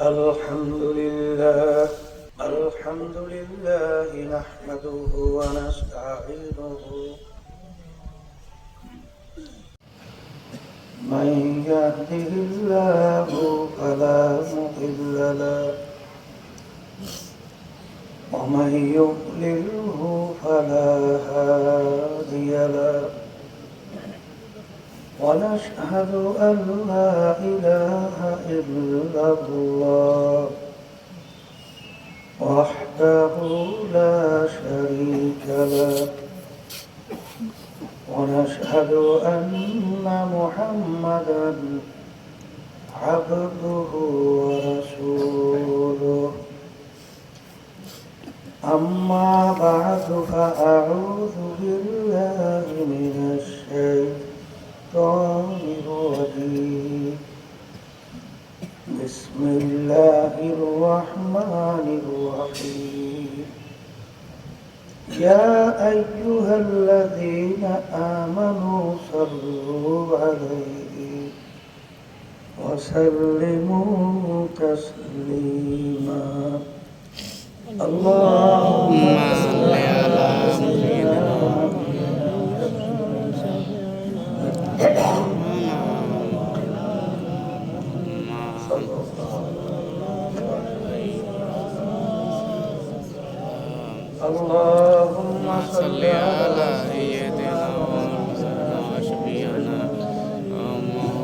الحمد لله الحمد لله نحمده ونستعينه من يهده الله فلا مضل له ومن يضلله فلا هادي له ونشهد أن لا إله إلا الله وحده لا شريك له ونشهد أن محمدا عبده ورسوله أما بعد فأعوذ بالله من الشيطان الرجيم بسم الله الرحمن الرحيم يا أيها الذين آمنوا صلوا عليه وسلموا تسليما اللهم صل على سيدنا اللهم صل على سيدنا وشفيعنا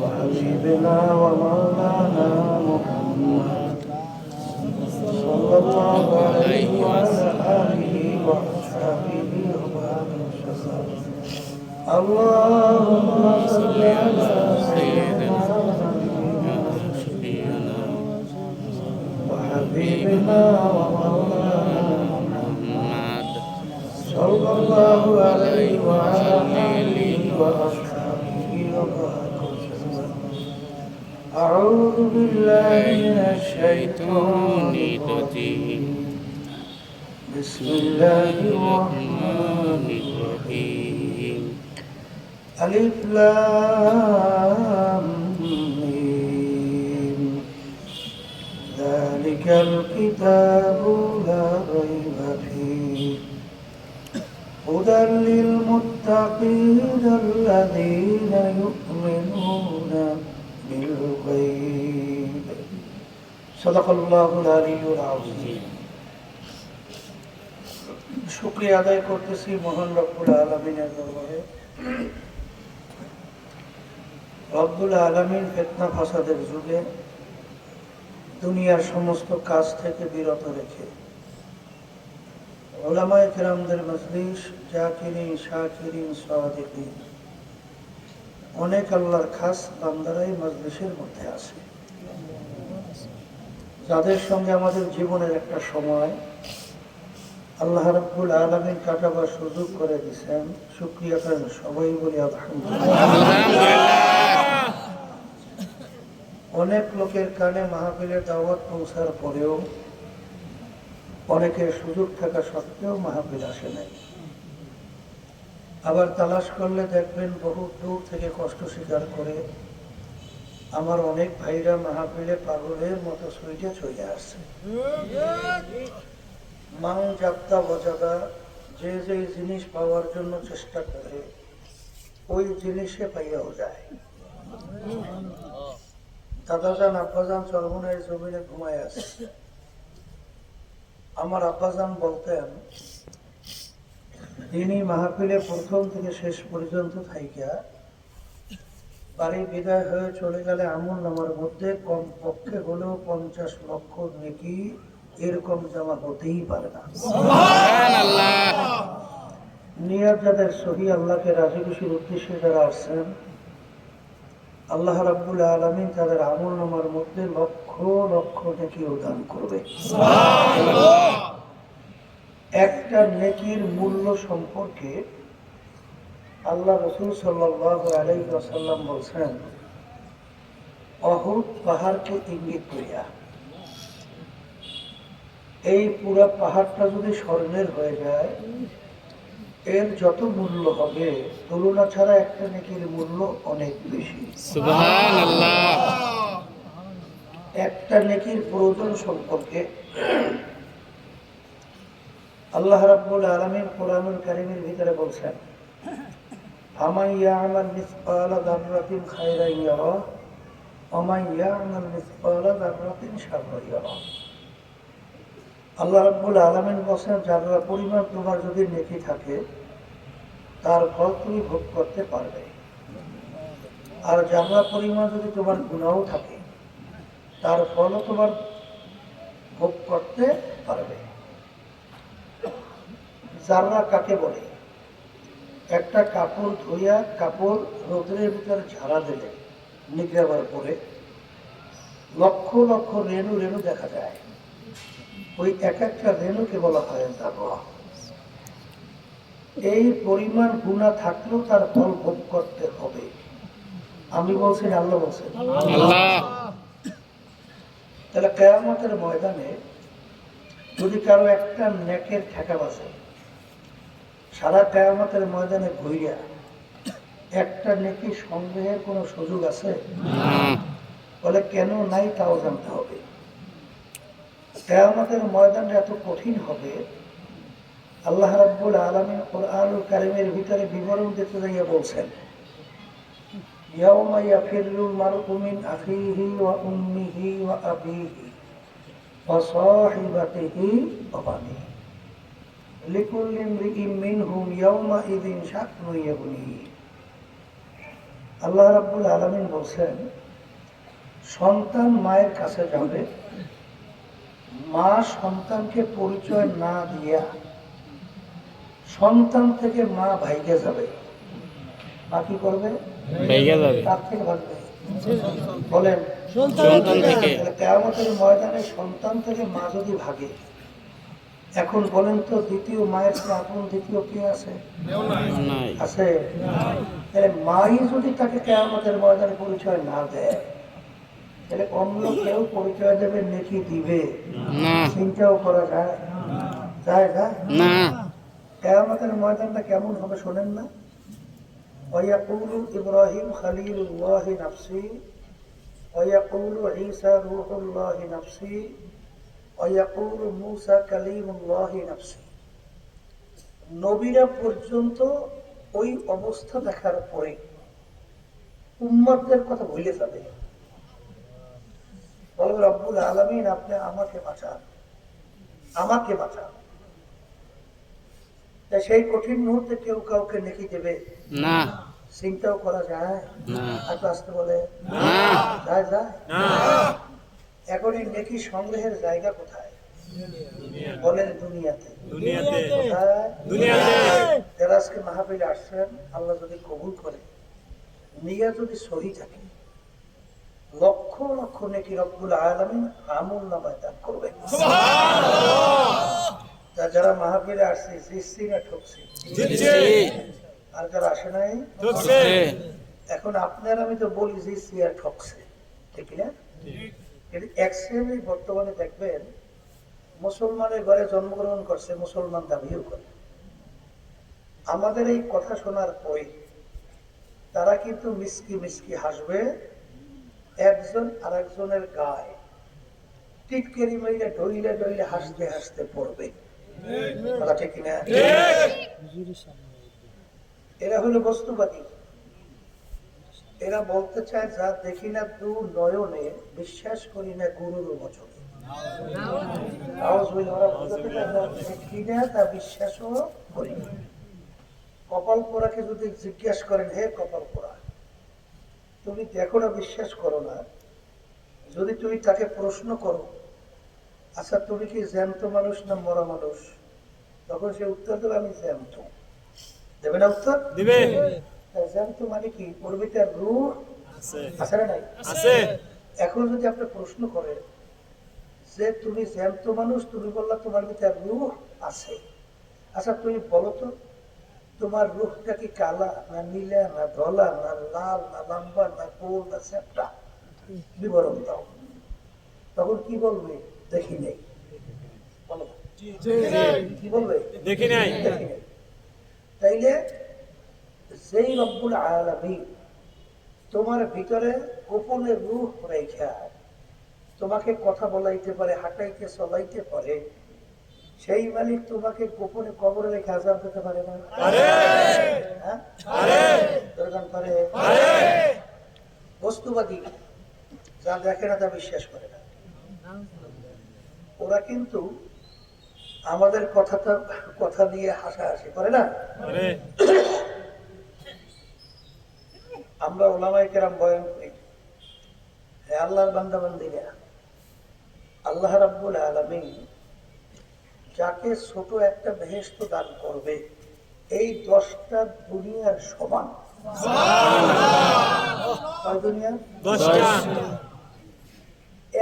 وحبيبنا ومولانا محمد صلى الله عليه وعلى آله وأصحابه وسلم اللهم صل على سيدنا وشفيعنا وحبيبنا ومولانا صلى الله عليه وعلى آله وأصحابه وسلم أعوذ بالله من الشيطان الرجيم بسم الله الرحمن الرحيم ألف لام ميم ذلك الكتاب لا ريب فيه هدى للمتقين الذين يؤمنون بالغيب صدق الله العلي العظيم শুকরিয়া আদায় করতেছি মহান রব্বুল আলামিনের দরবারে। রব্বুল আলামিন ফিতনা ফাসাদের যুগে দুনিয়ার সমস্ত কাজ থেকে বিরত রেখে উলামায়ে কেরামদের মজলিস জাকিরিন শাকিরিন সাদিকিন অনেক আল্লাহর খাস বান্দারাই মজলিসের মধ্যে আছে, যাদের সঙ্গে আমাদের জীবনের একটা সময় আল্লাহ রাব্বুল আলামিন কাটাবার সুযোগ করে দিয়েছেন। শুকরিয়া করেন সবাই বলি আলহামদুলিল্লাহ। অনেক লোকের কানে মাহফিলের দাওয়াত পৌঁছার পরেও অনেকের সুযোগ থাকা সত্ত্বেও মাহফিল আসে নাই। আবার তালাশ করলে দেখবেন বহু দূর থেকে কষ্ট স্বীকার করে আমার অনেক ভাইরা মাহফিলে পাগলের মতো সুইটে চলে আসছে। মাং যাত্রা বজাদা যে যে জিনিস পাওয়ার জন্য চেষ্টা করে ওই জিনিসে পাইয়াও যায়। দাদাজান আব্বাজান চরমনের জমিনে ঘুমায় আছে। আমার আব্বাজান বলতেন তিনি মাহফিলে প্রথম থেকে শেষ পর্যন্ত থাইকা বাড়ি বিদায় হয়ে চলে গেলে আমল নামার মধ্যে কম পক্ষে হলেও 50 লক্ষ নেকি এরকম জমা হতেই পারে না। নিয়ত যাদের সহি আল্লাহকে রাজি খুশির উদ্দেশ্যে যারা আসছেন, আল্লাহ রাব্বুল আলামিন তাদের আমল নামার মধ্যে লক্ষ লক্ষ নেকি দান করবে। একটা নেকির মূল্য সম্পর্কে আল্লাহ রাসূল সাল্লাল্লাহু আলাইহি ওয়াসাল্লাম বলছেন, অহুদ পাহাড়কে ইঙ্গিত করিয়া এই পুরো পাহাড়টা যদি স্বর্ণের হয়ে যায় এর যত মূল্য হবে তুলনা ছাড়া একটা নেকির মূল্য অনেক বেশি। সুবহানাল্লাহ। একটা নেকির প্রয়োজন সম্পর্কে আল্লাহ রাব্বুল আলামিন কোরআনুল কারীমের ভিতরে বলছেন, ফামান ইয়া'মাল মিসকালা যাররাতিন খায়রান ইয়ারা ওয়া মান ইয়া'মাল মিসকালা যাররাতিন শাররান ইয়ারা। আল্লাহ রাব্বুল আলামিন বলেন, যারা পরিমাণ তোমার যদি নেকি থাকে তার ফল তুমি ভোগ করতে পারবে, আর যারা পরিমাণ যদি তোমার গুনাহও থাকে তার ফলও তোমার ভোগ করতে পারবে। যারা কাকে বলে? একটা কাপড় ধুইয়া কাপড় রোদ্রের ভিতরে ঝাড়া দিলে নিগড়াবার পরে লক্ষ লক্ষ রেণু রেণু দেখা যায়, ওই এক একটা রেণুকে বলা হয় যারা। এই পরিমাণ গুনাহ থাকলেও তার ফল ভোগ করতে হবে। আমি বলছি, আল্লাহ বলছেন। তাহলে কিয়ামতের ময়দানে যদি কারো একটা নেকের ঠেকা বাজে, সারা কিয়ামতের ময়দানে ঘুরিয়া একটা নেকি সংগ্রহের কোনো সুযোগ আছে? বলে কেন নাই তাও জানতে হবে। কিয়ামতের ময়দানটা এত কঠিন হবে, আল্লাহ রাব্বুল আলামিন কোরআনুল কারীমের ভিতরে বিবরণ দিতে যাইয়া বলছেন, ইয়াউমা ইয়াফিরুল মারউ মিন আখিহি ওয়া উম্মিহি ওয়া আবিহি ওয়া সাহিবাতিহি ওয়া বানিহি লিকুল্লি ইমরিইন মিনহুম ইয়াউমা ইযিন শা'নুন ইউগনিহি। আল্লাহ রাব্বুল আলামিন বলছেন, সন্তান মায়ের কাছে যাবে, মা সন্তানকে পরিচয় না দিয়া সন্তান থেকে মা ভাইগে যাবে। মা কি করবে? কার থেকে ভাগবে? বলেন, সন্তান থেকে। কিয়ামতের ময়দানে সন্তান থেকে মা যদি ভাগে, এখন বলেন তো দ্বিতীয় মায়ের চেয়ে আপন দ্বিতীয় কে আছে? আছে? তাহলে মাই যদি তাকে কিয়ামতের ময়দানে পরিচয় না দেয়, তাহলে অন্য কেউ পরিচয় দেবে, নেকি দিবে? চিন্তাও করা যায়? যায় না? কিয়ামতের ময়দানটা কেমন হবে শোনেন না। ওয়ায়াকুলু ইব্রাহিম খলিলুল্লাহি নাফসি ওয়ায়াকুলু ঈসা রূহুল্লাহি নাফসি ওয়ায়াকুলু মূসা কালিমুল্লাহি নাফসি। নবীরা পর্যন্ত ওই অবস্থা দেখার পরে উম্মতদের কথা ভুলে যাবে, বলবে রব্বুল আলামিন আপনি আমাকে বাঁচান, আমাকে বাঁচান। সেই কঠিন মুহূর্তে কেউ কাউকে নেকি দেবে না? চিন্তাও করা যায় না? আসতে বলে যায় যায় না? এখন এই নেকি সংগ্রহের জায়গা কোথায়? বলেন দুনিয়াতে। যারা আজকে মাহফিলে আসছেন, আল্লাহ যদি কবুল করে, নিয়ত যদি সহি থাকে, লক্ষ লক্ষ নেকি রব্বুল আলামিন আমলনামায় দান করবেন। যারা মাহফিলে আসছে জিতছি না ঠকছি? আর যারা আসে নাই ঠকছে। এখন আপনার আমি তো বলি জিতছি আর ঠকছে, ঠিক না? কিন্তু এক শ্রেণী বর্তমানে দেখবেন মুসলমানের ঘরে জন্মগ্রহণ করছে, মুসলমান দাবিও করে। আমাদের এই কথা শোনার পরে তারা কিন্তু মিসকি মিসকি হাসবে, একজন আর একজনের গায়ে টিটকেরি মাইরে ডইলে ডইলে হাসতে হাসতে পড়বে। ঠিক না? এরা হলো বস্তুবাদী। এরা বলতে চায়, যা দেখি না দু নয়নে, বিশ্বাস করি না গুরুর বচনে। দেখি না তা বিশ্বাসও করি না। কপাল পোড়াকে যদি জিজ্ঞাসা করেন, হে কপাল পোড়া, তুমি দেখো না, বিশ্বাস করো না, যদি তুমি তাকে প্রশ্ন করো, আচ্ছা তুমি কি জ্যান্ত মানুষ না মরা মানুষ, তখন সে উত্তর দেবে আমি জ্যান্ত। দেবে না উত্তর? দিবে। জ্যান্ত মানে কি? ওর ভিতরে রূহ আছে না নাই? আছে। এখন যদি আপনি প্রশ্ন করেন যে তুমি জ্যান্ত মানুষ, তুমি বললা তোমার ভিতরে রূহ আছে, আচ্ছা তুমি বলো তো তোমার রূহটা কি কালা না নীলা না ধলা না লাল না লম্বা না গোল না চ্যাপ্টা? বিবরণ দাও। তখন কি বলবে? দেখি নেই। বলো কি বলবে? দেখি নাই। তাইলে যেই রব্বুল আলামিন তোমার ভিতরে গোপনে রূহ রেখা তোমাকে কথা বলাইতে পারে, হাঁটাইতে চলাইতে পারে, সেই মালিক তোমাকে গোপনে কবরে রেখে আযাব দিতে পারে না? পারে। বস্তুবাদী যা দেখে না তা বিশ্বাস করে না, ওরা কিন্তু আমাদের কথা দিয়ে হাসাহাসি করে না। আমরা ওলামায়ে কেরাম বয়ান করি, হে আল্লাহর বান্দা বান্দীরা, আল্লাহ রাব্বুল আলামিন যাকে ছোট একটা বেহেশত দান করবে এই 10টা দুনিয়ার সমান।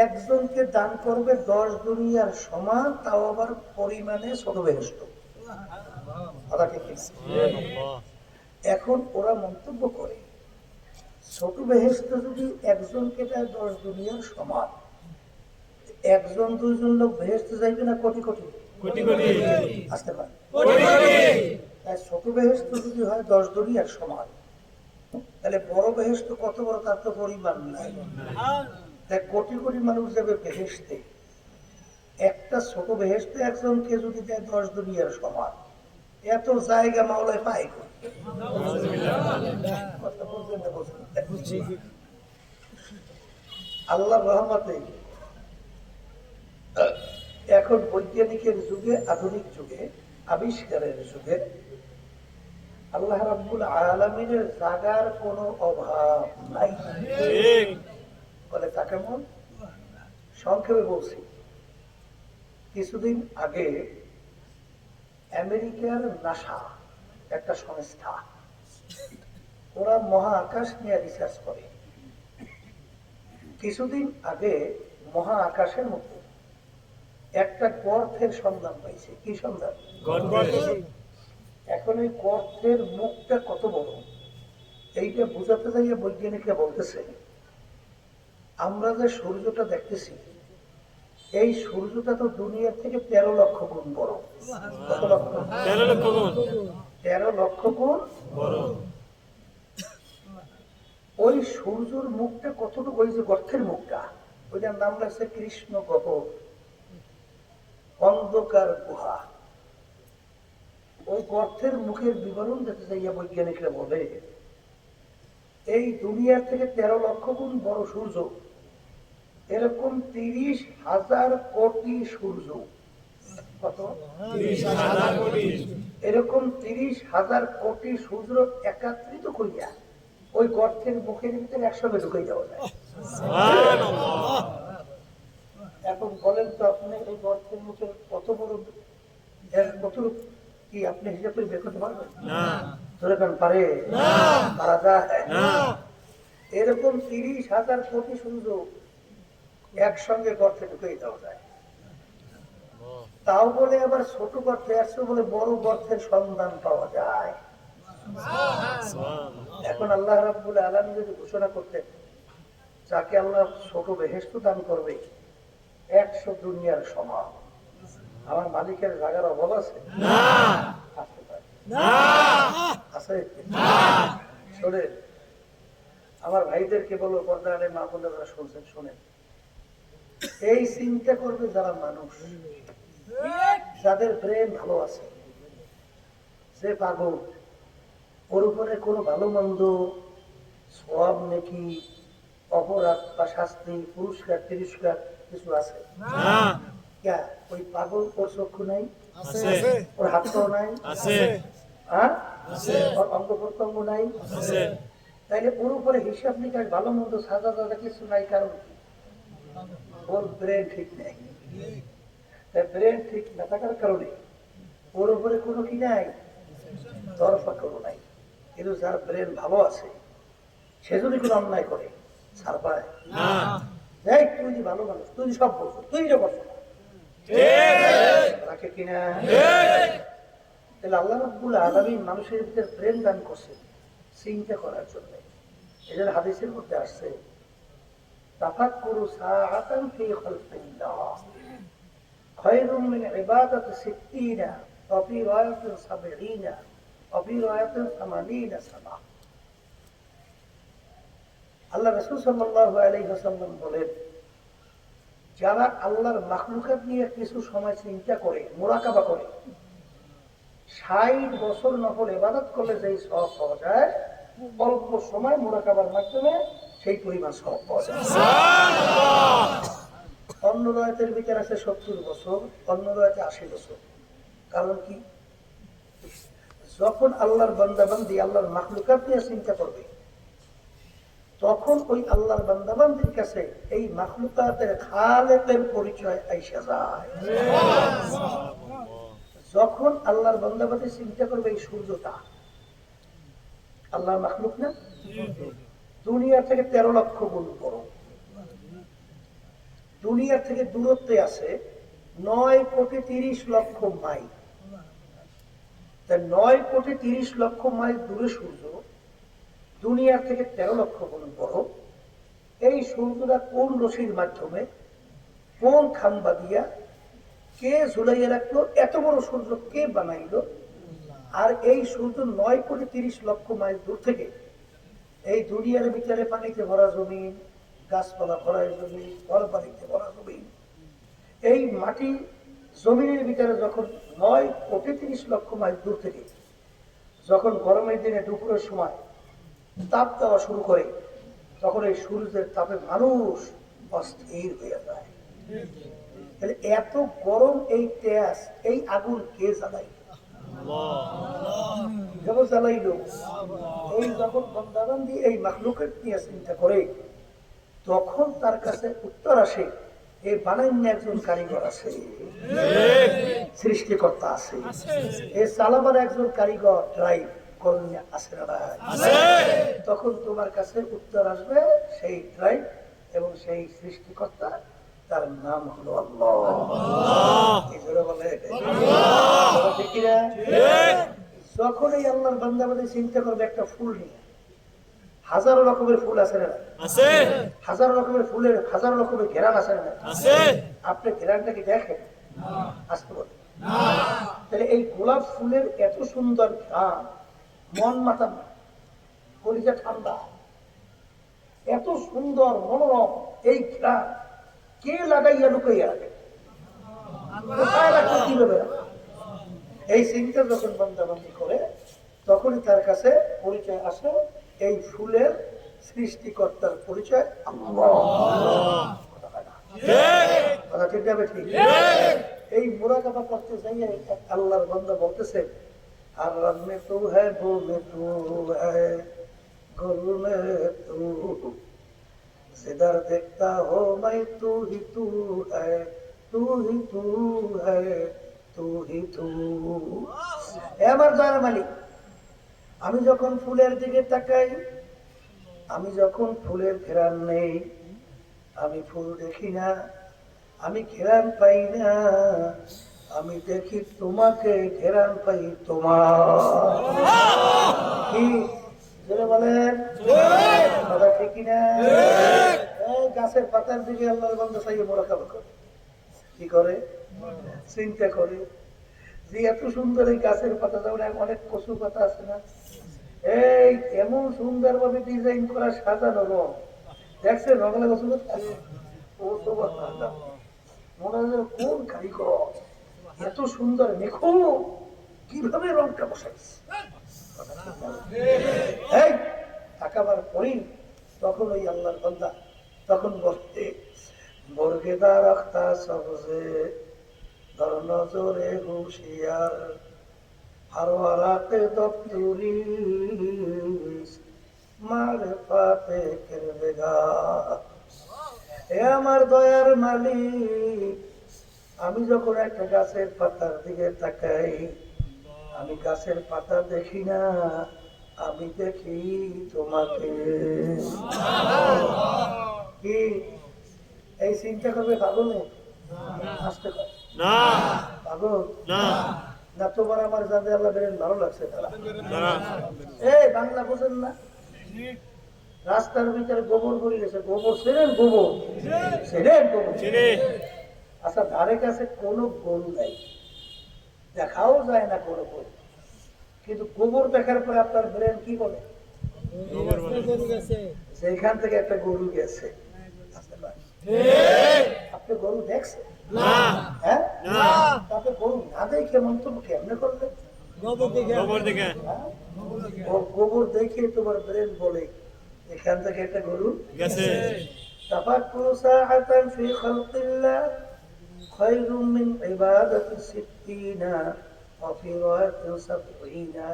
একজনকে দান করবে 10 দুনিয়ার সমান, তাও আবার পরিমাণে ছোট বেহেশত। এখন ওরা মন্তব্য করে ছোট বেহেশত যদি একজনকে দেয় 10 দুনিয়ার সমান, একজন দুইজন লোক বেহেশতে যাইবে না কোটি কোটি আসতে পারে। তাই ছোট বেহেশত যদি হয় 10 দুনিয়ার সমান, তাহলে বড় বেহেশত কত বড় তার তো পরিমাণ নাই। তাই কোটি কোটি মানুষ যাবে বেহেশতে, একটা ছোট বেহেশতে একজনকে যদি দেয় 10 দুনিয়ার সমান, এত জায়গা মাওলায় পায়। আল্লাহর রহমতে এখন বৈজ্ঞানিকের যুগে, আধুনিক যুগে, আবিষ্কারের যুগে আল্লাহ রাব্বুল আলামিনের জায়গার কোনো অভাব নাই। বলে তা কেমন? সংক্ষেপে বলছি, কিছুদিন আগে আমেরিকার নাসা একটা সংস্থা, ওরা মহাকাশ নিয়ে রিসার্চ করে। কিছুদিন আগে মহাকাশের মধ্যে একটা গর্তের সন্ধান পাইছে। কি সন্ধান? এখন এই গর্তের মুখটা কত বড় এইটা বোঝাতে যাইয়ে বৈজ্ঞানিকরা বলতেছে, আমরা যে সূর্যটা দেখতেছি এই সূর্যটা তো দুনিয়ার থেকে 13 লক্ষ গুণ বড়। কত লক্ষ? 13 লক্ষ গুণ বড়। ওই সূর্যের মুখটা কতটুকু, ওই যে গর্তের মুখটা, ওইটার নাম লাগছে কৃষ্ণ গহ্বর, অন্ধকার গুহা। ওই গর্তের মুখের বিবরণ দিতে যাইয়া বৈজ্ঞানিকরা বলে, এই দুনিয়ার থেকে 13 লক্ষ গুণ বড় সূর্য, এরকম 30,000 কোটি সূর্য। কত? এরকম 30,000 কোটি সূর্য একত্রিত করিয়া ওই গর্তের মুখের ভিতরে একসঙ্গে ঢুকে যাওয়া যায়। এখন বলেন তো আপনি এই গর্তের মুখের কত বড়, কত কি আপনি হিসাব করে বের করতে পারবেন? পারে? পারা যায়? এরকম 30,000 কোটি সূর্য একসঙ্গে গর্তে ঢুকে দেওয়া যায়। তাও বলে আবার ছোট গর্তে আসছে বলে বড় গর্তের সন্ধান পাওয়া যায়। এখন আল্লাহ রাব্বুল আলামিন যদি ঘোষণা করতেন যাকে আল্লাহ ছোট বেহেশত দান করবে 100 দুনিয়ার সমান, আমার মালিকের জায়গার অভাব আছে? আছে? শোনেন, আমার ভাইদেরকে বলো, পর্দারে মা বোনেরা শুনছেন, শোনেন, এই চিন্তা করবে যারা মানুষ, যাদের ব্রেন ভালো আছে, সে পাগল, ওর উপরে কোনো ভালো মন্দ, সওয়াব নাকি, অপরাধ বা শাস্তি, পুরস্কার তিরস্কার কিছু আছে? ওই পাগল, ওর চক্ষু নাই, ওর হাত পাও নাই, ওর অঙ্গ প্রত্যঙ্গ নাই, তাইলে ওর উপরে হিসাব নিকাশ, ভালো মন্দ, সাজা দাদা কিছু নাই। কারণ ওর ব্রেন ঠিক নেই। ব্রেন ঠিক না থাকার কারণে ওর উপরে কোনো কি নাই, তরফা কোনো নাই। কিন্তু যার ব্রেন ভালো আছে সে যদি কোনো অন্যায় করে ছাড় পায়? তুই যে ভালো মানুষ, তুই সব বলছো, তুই যে করছো রাখে কিনা? তাহলে আল্লাহ রাব্বুল আলামিন মানুষের ভিতরে ব্রেন দান করছে চিন্তা করার জন্য। এদের হাদিসের মধ্যে আসছে, তাফাক্কুরু সাআতান ফি খালকিল্লাহ খায়রুম মিন ইবাদাতি 60 ওয়া ফি রায়াতিন 70 ওয়া ফি রায়াতিন 80 সানা। আল্লাহ রাসূল সাল্লাল্লাহু আলাইহি ওয়াসাল্লাম বলেন, যারা আল্লাহর মাখলুকাত নিয়ে কিছু সময় চিন্তা করে, মুরাকাবা করে, 60 বছর নফল ইবাদত করলে যেই সওয়াব পাওয়া যায়, অল্প সময় মুরাকাবার মাধ্যমে সেই পরিমাণ সওয়াব পাওয়া যায়। অন্য রায়াতের ভিতরে আছে 70 বছর, অন্য রায়াতে 80 বছর। কারণ কি? যখন আল্লাহর বান্দাবান্দি আল্লাহর মাখলুকাত নিয়ে চিন্তা করবে, তখন ওই আল্লাহর বান্দাবান্দির কাছে এই মাখলুকাতের খালেকের পরিচয় আইসা যায়। যখন আল্লাহর বান্দাবান্দি চিন্তা করবে এই সূর্যটা আল্লাহর মাখলুক না, দুনিয়া থেকে 13 লক্ষ গুণ বড়, দুনিয়া থেকে দূরত্বে আছে 9,30,00,000 মাইল। 9,30,00,000 মাইল দূরে সূর্য, দুনিয়ার থেকে 13 লক্ষ গুণ বড়। এই সূর্যটা কোন রশির মাধ্যমে, কোন খাম্বা দিয়া কে ঝুলাইয়া রাখলো, এত বড় সূর্য কে বানাইলো? আর এই সূর্য 9,30,00,000 মাইল দূর থেকে এই দুনিয়ার ভিতরে পানিতে ভরা জমিন, গাছপালা ভরা জমিন, ঘর বাড়িতে ভরা জমিন, এই মাটি জমিনের ভিতরে যখন 9,30,00,000 মাইল দূর থেকে যখন গরমের দিনে দুপুরের সময় তাপ দেওয়া শুরু করে, তখন এই সূর্যের তাপে মানুষ অস্থির হয়ে যায়। তাহলে এত গরম এই তেজ, এই আগুন কে জ্বালাই? জ্বালাইল এই যখন বন্দাবান্দি এই মাখলুকের নিয়ে চিন্তা করে, তখন তার কাছে উত্তর আসে, এই বানাইন্য একজন কারিগর আছে, সৃষ্টিকর্তা আছে, এই চালাবার একজন কারিগর ড্রাইভ করলে আছে না? তখন তোমার কাছে উত্তর আসবে, সেই ড্রাইভ এবং সেই সৃষ্টিকর্তা, তার নাম হলো আল্লাহ। যখন এই আল্লাহর বান্দাবাদী চিন্তা করবে একটা ফুল নিয়ে, হাজারো রকমের ফুল আছে না? হাজারো রকমের ফুলের হাজারো রকমের ঘেরান আছে না? আপনি ঘেরানটা কি দেখেন? আসতে বলে তাহলে এই গোলাপ ফুলের এত সুন্দর ঘ্রাণ, মন মাথা কলিজা ঠান্ডা, এত সুন্দর মনোরম এই ঘ্রাণ কে লাগাইয়া লুকাইয়া রাখে? কোথায় রাখবে, কিভাবে রাখবে? এই চিন্তা যখন বান্দাবান্দি করে, তখনই তার কাছে পরিচয় আসে এই ফুলের সৃষ্টিকর্তার পরিচয় আল্লাহ। কথা ঠিক যাবে? ঠিক। এই মুরাকাবা করতে যাইয়ে আল্লাহর বান্দা বলতেছে, আর মে তু হ্যায়, ভূ মে তু হ্যায়, গুরু মে তু, जिधर देखता हो मैं तू ही तू है, तू ही तू है, तू ही तू। আমার দয়ার মালিক, আমি যখন ফুলের দিকে তাকাই, আমি যখন ফুলের ঘেরান নেই, আমি ফুল দেখি না, আমি ঘেরান পাই না, আমি দেখি তোমাকে, ঘেরান পাই তোমার। কি বলেন? কথা ঠিক না? গাছের পাতার দিকে আল্লাহর বান্দা চাইয়ে মুরাকাবা করে, কি করে? চিন্তা করে যে এত সুন্দর এই গাছের পাতা, যেমন অনেক কচু পাতা আছে না, এই এমন সুন্দর ভাবে ডিজাইন করা সাজানো রং, দেখছেন রঙলা কচু পাতা? ও তো মনে হয় কোন কারিগর এত সুন্দর নিখুঁত কিভাবে রংটা বসাইছে। এই তাকাবার পরেই তখন ওই আল্লাহর বান্দা তখন বলতে, বর্গেদার আখতা সবজে ধর নজরে হুশিয়ার, আর ওয়ারাকে দপ্তুরি মারফাতে কিরবেগা। এ আমার দয়ার মালিক, আমি যখন একটা গাছের পাতার দিকে তাকাই, আমি গাছের পাতা দেখি না, আমি দেখি তোমাকে। কি এই চিন্তা করবে পাগল? আসতে না পাগল না, না তোমার আমার যাদের আল্লাহ বেরেন ভালো লাগছে তারা। এই বাংলা বোঝেন না? রাস্তার ভিতরে গোবর পড়ে গেছে, গোবর ছেড়েন, গোবর ছেড়েন, গোবর। আচ্ছা, ধারে কাছে কোনো গরু নাই, দেখাও যায় না কোনো গরু, কিন্তু গোবর দেখার পরে আপনার ব্রেন কি বলে? সেখান থেকে একটা গরু গেছে। আপনি গরু দেখছেন? না হ্যাঁ, না আপনি গরু না দেখে মন্তব্য কেমনে করলেন? গোবর দেখে হ্যাঁ? ও গোবর দেখে তোমার ব্রেন বলে এখান থেকে একটা গরু গেছে তাফাক্কুরু সাআতান ফি খালকিল্লাহ খায়রুম মিন ইবাদাতি সিত্তিনা ওয়া ফি রাওয়াতিন সাবঈনা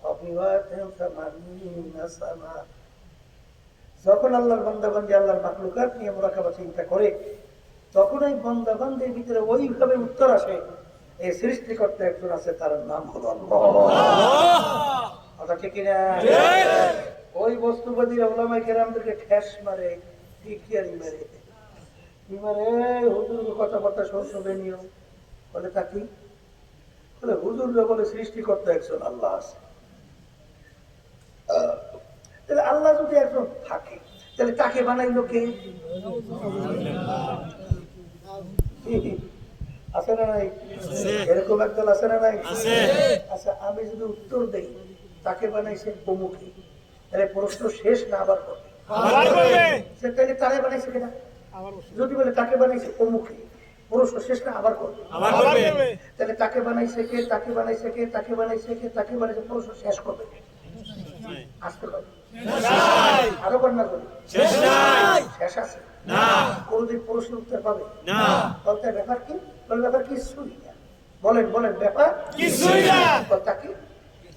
ওয়া ফি রাওয়াতিন সামানিনা সানা। যখন আল্লাহর বান্দাবান্দি আল্লাহর মাখলুকাত নিয়ে মুরাকাবা চিন্তা করে তখন এই বান্দাবান্দির ভিতরে ওইভাবে উত্তর আসে এই সৃষ্টিকর্তা একজন আছে, তার নাম হলো আল্লাহ। কথা ঠিক কিনা? ওই বস্তুবাদী ওলামায়ে কেরামদেরকে ঠেস মারে, টিকিয়ারি মারে, কি মারে, হুজুর কথাবার্তা শুনবে নিও বলে থাকি, বলে হুজুর বলে সৃষ্টিকর্তা একজন আল্লাহ আছে। তাহলে আল্লাহ যদি একজন থাকে তাহলে তাকে বানাইলো কে? আছে না নাই? এরকম একদল আছে না নাই? আচ্ছা, আমি যদি উত্তর দেই তাকে বানাইছে অমুকে, তাহলে প্রশ্ন শেষ না আবার করবে? তাহলে তারে বানাইছে কেনা? যদি বলে তাকে বানাইছে অমুকে, প্রশ্ন শেষ না আবার করবে? তাহলে তাকে বানাইছে কে, তাকে বানাইছে কে, তাকে বানাইছে কে, তাকে বানাইছে, প্রশ্ন শেষ করবে? আসতে পারবে? আরো বন্যা করি শেষ আছে না, কোনদিন প্রশ্ন উত্তর পাবে না। বলতে ব্যাপার কি? বলে ব্যাপার কিছুই না। বলেন বলেন, ব্যাপার কিছুই না। কথা কি?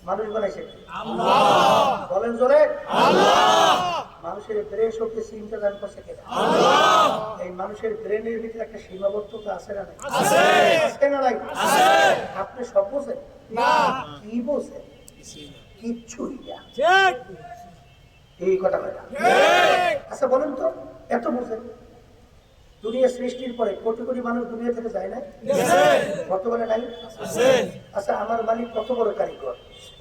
মানুষ বানাইছে আল্লাহ। বলেন জোরে আল্লাহ। মানুষের ব্রেন শক্তি চিন্তা দান করছে কে? আল্লাহ। এই মানুষের ব্রেনের ভিতরে একটা সীমাবদ্ধতা আছে না নাই? আছে। আছে না নাই? আছে। আপনি সব বোঝেন না? কি বোঝেন? কিচ্ছুই না। ঠিক এই কথা হয় না? আচ্ছা বলেন তো, এত বোঝেন, দুনিয়া সৃষ্টির পরে কোটি কোটি মানুষ দুনিয়া থেকে যায় না? বর্তমানে নাই? আচ্ছা, আমার মালিক কত বড় কারিগর।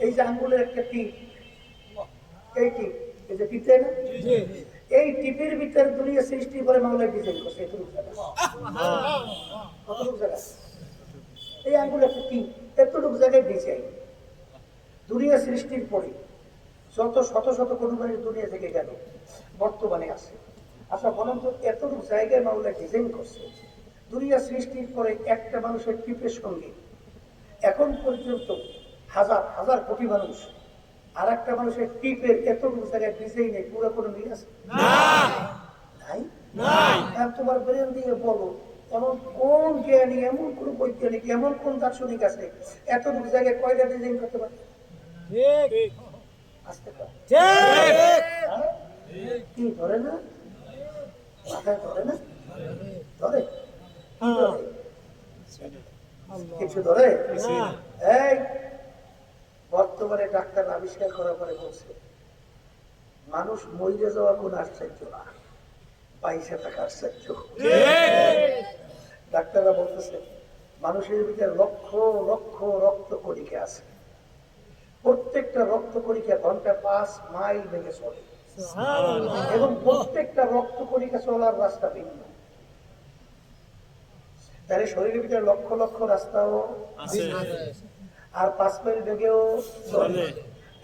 এই যে আঙ্গুলের একটা টিপ, এই টিপ, এই যে টিপ তাই না, এই টিপের ভিতরে দুনিয়া সৃষ্টির পরে মামলায় ডিজাইন করছে এতটুকু জায়গা। কতটুকু জায়গা? এই আঙ্গুলের একটা টিপ, এতটুকু জায়গায় ডিজাইন। দুনিয়া সৃষ্টির পরে যত শত শত কোটি মানুষ দুনিয়া থেকে গেল, বর্তমানে আছে। আচ্ছা বলেন তো, এতটুকু জায়গায় মাওলা ডিজাইন করছে, দুনিয়া সৃষ্টির পরে একটা মানুষের টিপের সঙ্গে এখন পর্যন্ত হাজার হাজার কোটি মানুষ আর একটা মানুষের টিপের এতটুকু জায়গায় ডিজাইনে পুরো কোনো মিল আছে? নাই। তোমার ব্রেন দিয়ে বলো, এমন কোন জ্ঞানী, এমন কোন বৈজ্ঞানিক, এমন কোন দার্শনিক আছে এতটুকু জায়গায় কয়টা ডিজাইন করতে পারে? কি ধরে না? মাথায় ধরে না? ধরে? কিছু ধরে? এই বর্তমানে ডাক্তার আবিষ্কার করার পরে বলছে মানুষ মরে যাওয়া কোন আশ্চর্য না, পয়সা টাকা আশ্চর্য। ডাক্তাররা বলতেছে মানুষের ভিতরে লক্ষ লক্ষ রক্ত কণিকা আছে, প্রত্যেকটা রক্ত কণিকা ঘন্টা 5 মাইল বেগে চলে এবং প্রত্যেকটা রক্ত কণিকা চলার রাস্তা ভিন্ন। তাহলে শরীরের ভিতরে লক্ষ লক্ষ রাস্তাও আছে আর 5 মাইল বেগেও চলে।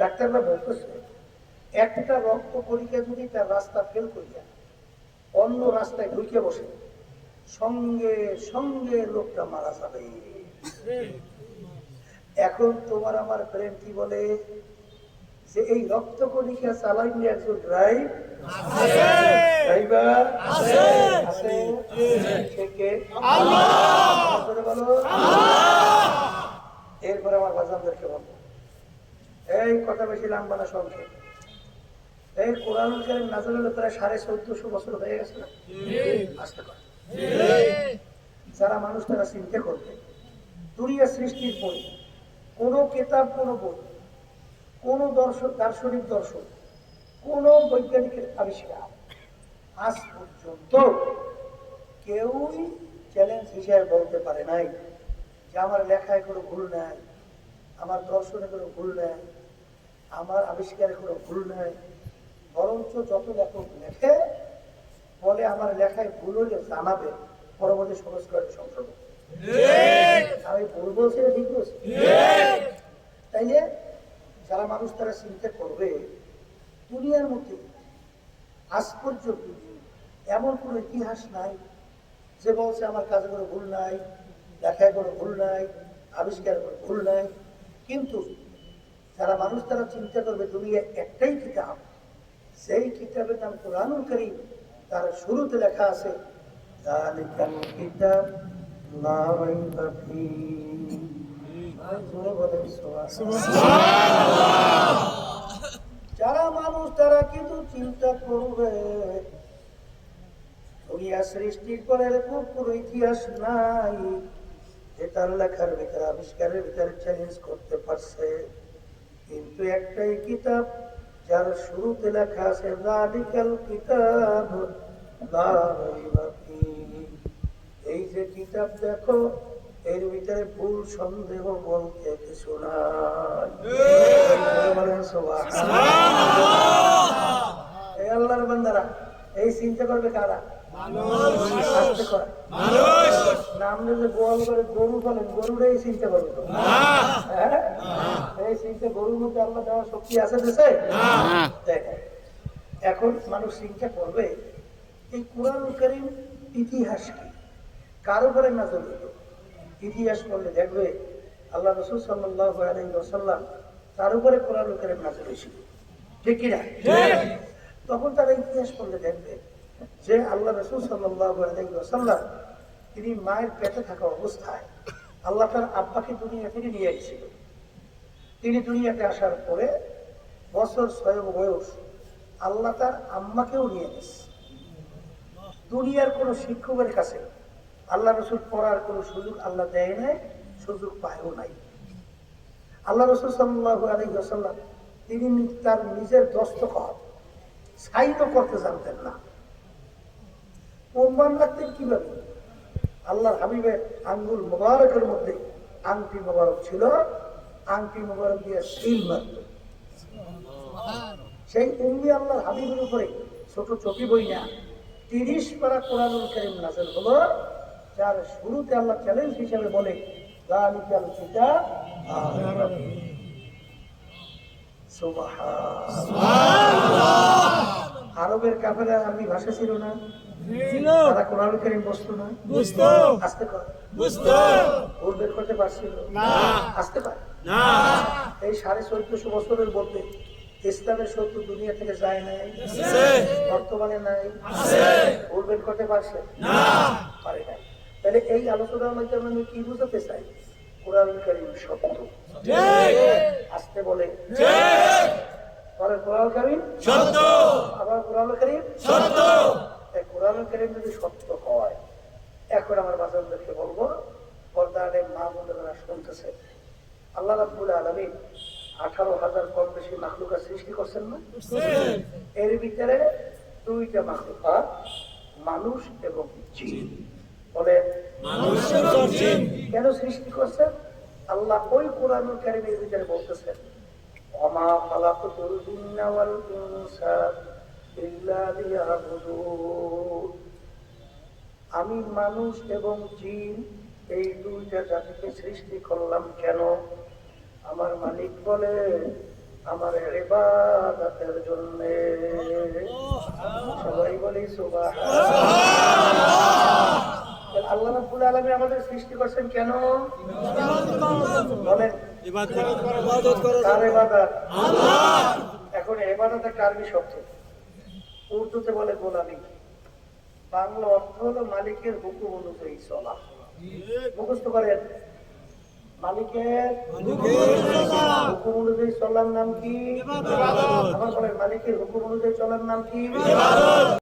ডাক্তাররা বলতেছে একটা রক্ত কণিকা যদি তার রাস্তা ফেল করিয়া অন্য রাস্তায় ঢুকে বসে, সঙ্গে সঙ্গে লোকটা মারা যাবে। এখন তোমার আমার ব্রেন কি বলে যে এই রক্ত কণিকা চালাইলে একজন ড্রাইভার আছে, এরপরে আমার বাজানদেরকে বলবো, এই কথা বেশি লম্বা না, সংক্ষেপ। এই কোরআনুল কারীম নাযিল হলো প্রায় 1450 বছর হয়ে গেছে না? আসতে পারে যারা মানুষ তারা চিন্তা করবে দুনিয়া সৃষ্টির পরে কোন কিতাব, কোন বই, কোন দার্শনিক দর্শন, কোন বৈজ্ঞানিকের আবিষ্কার আজ পর্যন্ত কেউই চ্যালেঞ্জ হিসেবে বলতে পারে নাই যে আমার লেখায় কোনো ভুল নাই, আমার দর্শনে কোনো ভুল নাই, আমার আবিষ্কারে কোনো ভুল নাই। বরঞ্চ যত লেখক লেখে বলে আমার লেখায় ভুল হলে জানাবে, পরবর্তী সংস্কার সংশোধন। আমি ভুল বলছি না ঠিক বলছি? তাইলে যারা মানুষ তারা চিন্তা করবে দুনিয়ার মধ্যে আজ পর্যন্ত এমন কোনো ইতিহাস নাই যে বলছে আমার কাজে কোনো ভুল নাই, লেখায় কোনো ভুল নাই, আবিষ্কার কোনো ভুল নাই। কিন্তু যারা মানুষ তারা চিন্তা করবে দুনিয়া একটাই কিতাব, সেই কিতাবের নাম কোরআনুল কারীম। তার শুরুতে লেখা আছে যালিকাল কিতাব লা রাইবা ফীহি। জোরে বলেন সুবহানাল্লাহ। যারা মানুষ তারা কিন্তু চিন্তা করবে দুনিয়া সৃষ্টির পরে এরকম কোনো ইতিহাস নাই যে তার লেখার ভিতরে আবিষ্কারের ভিতরে চ্যালেঞ্জ করতে পারছে। কিন্তু একটাই কিতাব যার শুরুতে লেখা আছে যালিকাল কিতাব লা রাইবা ফীহি। এই যে কিতাব দেখো এর ভিতরে ভুল সন্দেহ বলতে কিছু নাই। বলেন সুবহানাল্লাহ। এই আল্লাহর বান্দারা এই চিন্তা করবে কারা? মানুষ। নাম যে গোয়াল করে গরু বলেন, গরুরাই চিন্তা করবে তো। হ্যাঁ, এই চিন্তা গরুর মধ্যে আল্লাহ দেওয়ার শক্তি আছে দেশে? দেখেন এখন মানুষ চিন্তা করবে এই কোরআনুল কারীম ইতিহাস কি, কার উপরে নাযিল হলো? ইতিহাস করলে দেখবে আল্লাহ রাসূল সাল্লাল্লাহু আলাইহি ওয়াসাল্লাম তার উপরে কোরআনুল কারীম নাযিল হয়েছিল, ঠিক কি না? তখন তারা ইতিহাস করলে দেখবে যে আল্লাহ রাসূল সাল্লাল্লাহু আলাইহি ওয়াসাল্লাম তিনি মায়ের পেটে থাকা অবস্থায় আল্লাহ তার আব্বাকে দুনিয়া থেকে নিয়ে এসেছিল। তিনি দুনিয়াতে আসার পরে বছর 6 বয়স আল্লাহ তার আম্মাকেও নিয়ে গেছে। দুনিয়ার কোনো শিক্ষকের কাছে আল্লাহ রাসূল পড়ার কোনো সুযোগ আল্লাহ দেয় নাই, সুযোগ পায়ও নাই। আল্লাহ রাসূল সাল্লাল্লাহু আলাইহি ওয়াসাল্লাম তিনি তার নিজের দস্তখত সাইনও করতে জানতেন না। প্রমাণ রাখতেন কিভাবে? আল্লাহর হাবিবের আঙ্গুল মোবারকের মধ্যে আংটি মোবারক ছিল, আংটি মোবারক দিয়ে সিল মারত। সেই উম্মি আল্লাহর হাবিবের উপরে ছোট চটি বই না 30 পারা কোরআনুল কারীম নাযিল হলো, যার শুরুতে আল্লাহ চ্যালেঞ্জ হিসেবে বলে যালিকাল কিতাব লা রাইবা ফীহি। সুবহানাল্লাহ। আরবের কাফেররা আরবি ভাষা ছিল না, তারা কোরআনুল কারীম বুঝতো না, আসতে পারে ভুল বের করতে পারছিল না, আসতে পারে না। এই 1450 বছরের মধ্যে ইসলামের সত্য দুনিয়া থেকে যায় নাই, বর্তমানে নাই, ভুল বের করতে পারছে না, পারে না। তাহলে এই আলোচনার মাধ্যমে আমি কি বুঝাতে চাই? কোরআনুল কারীম সত্য, আসতে বলে কোরআনুল কারীম সত্য, আবার কোরআনুল কারীম সত্য। কোরআনুল কারীম যদি সত্য হয়, এখন আমার বাচ্চাদেরকে বলবো, পর্দারে মা বোনেরা শুনতেছে, আল্লাহ রাব্বুল আলামিন 18,000 কম বেশি মাখলুকাত সৃষ্টি করছেন না? এর ভিতরে 2টা মাখলুকাত, মানুষ এবং জিন। বলে কেন সৃষ্টি করছেন? আল্লাহ ওই কোরআনুল কারীমের ভিতরে বলতেছেন ওমা খালাকতুল জিন্না ওয়াল ইনসা ইল্লা লিয়াবুদুন। আমি মানুষ এবং জিন এই 2টা জাতিকে সৃষ্টি করলাম কেন? আমার মালিক বলে আমার ইবাদতের জন্য। সবাই বলি সুবহানাল্লাহ। আল্লাহ রাব্বুল আলামিন আমাদের সৃষ্টি করেছেন কেন? বলেন ইবাদত করার। কার ইবাদত? আল্লাহ। এখন ইবাদত একটা আরবি শব্দ, উর্দুতে বলে গোলামি, বাংলা অর্থ হলো মালিকের হুকুম অনুযায়ী চলা। মুখস্থ করেন, মালিকের হুকুম অনুযায়ী চলার নাম কি? আমার বলেন মালিকের হুকুম অনুযায়ী চলার নাম কি?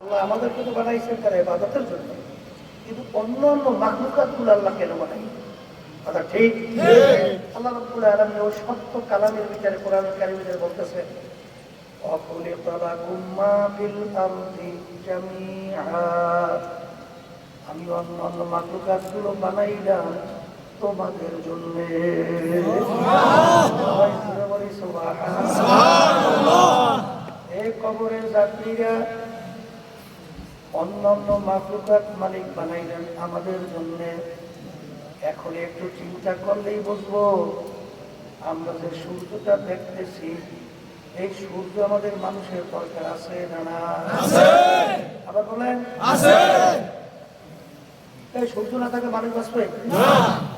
আল্লাহ আমাদের কিন্তু বানাইছেন তার ইবাদতের জন্য, কিন্তু অন্য অন্য মাখলুকাতগুলো আল্লাহ কেন বানাই? কথা ঠিক? আল্লাহ রাব্বুল আলামিন ওই সত্য কালামের ভিতরে কোরআনুল কারীমের বলতেছেন ওয়াখুলিকা লাকুম মা ফিল আরদি জামিআ। আমি অন্য অন্য মাখলুকাতগুলো বানাইলাম তোমাদের জন্য। এই কবরের যাত্রীরা অন্যান্য মাখলুকাত মালিক বানাইলেন আমাদের জন্য। এখন একটু চিন্তা করলেই বুঝবো, আমরা যে সূর্যটা দেখতেছি এই সূর্য আমাদের মানুষের দরকার আছে না না? আবার বলেন আছে। এই সূর্য না থাকলে মানুষ বাঁচবে?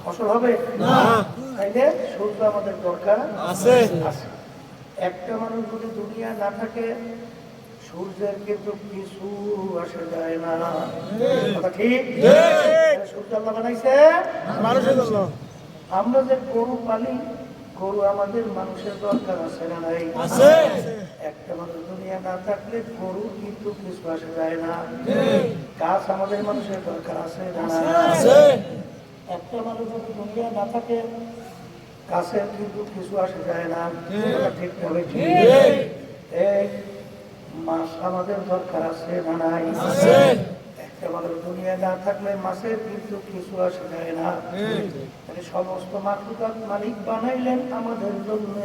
ফসল হবে না। তাইলে সূর্য আমাদের দরকার আছে। আছে। একটা মানুষ যদি দুনিয়া না থাকে সূর্যের কিন্তু কিছু আসে যায় না, কথা ঠিক? সূর্য আল্লাহ বানাইছে মানুষের জন্য। আমরা যে গরু পালি, গরু আমাদের মানুষের দরকার আছে না নাই? আছে। একটা মানুষ দুনিয়া না থাকলে গরু কিন্তু কিছু আসে যায় না। গাছ আমাদের মানুষের দরকার আছে না নাই? আছে। একটা মানুষ যদি দুনিয়া না থাকে গাছের কিন্তু কিছু আসে যায় না, কথা ঠিক হবে? ঠিক। এই মাছ আমাদের দরকার আছে না নাই? আছে। একটা মানুষ দুনিয়া না থাকলে মাছের কিন্তু কিছু আসে যায় না। তাহলে সমস্ত মাখলুকাত মালিক বানাইলেন আমাদের জন্য,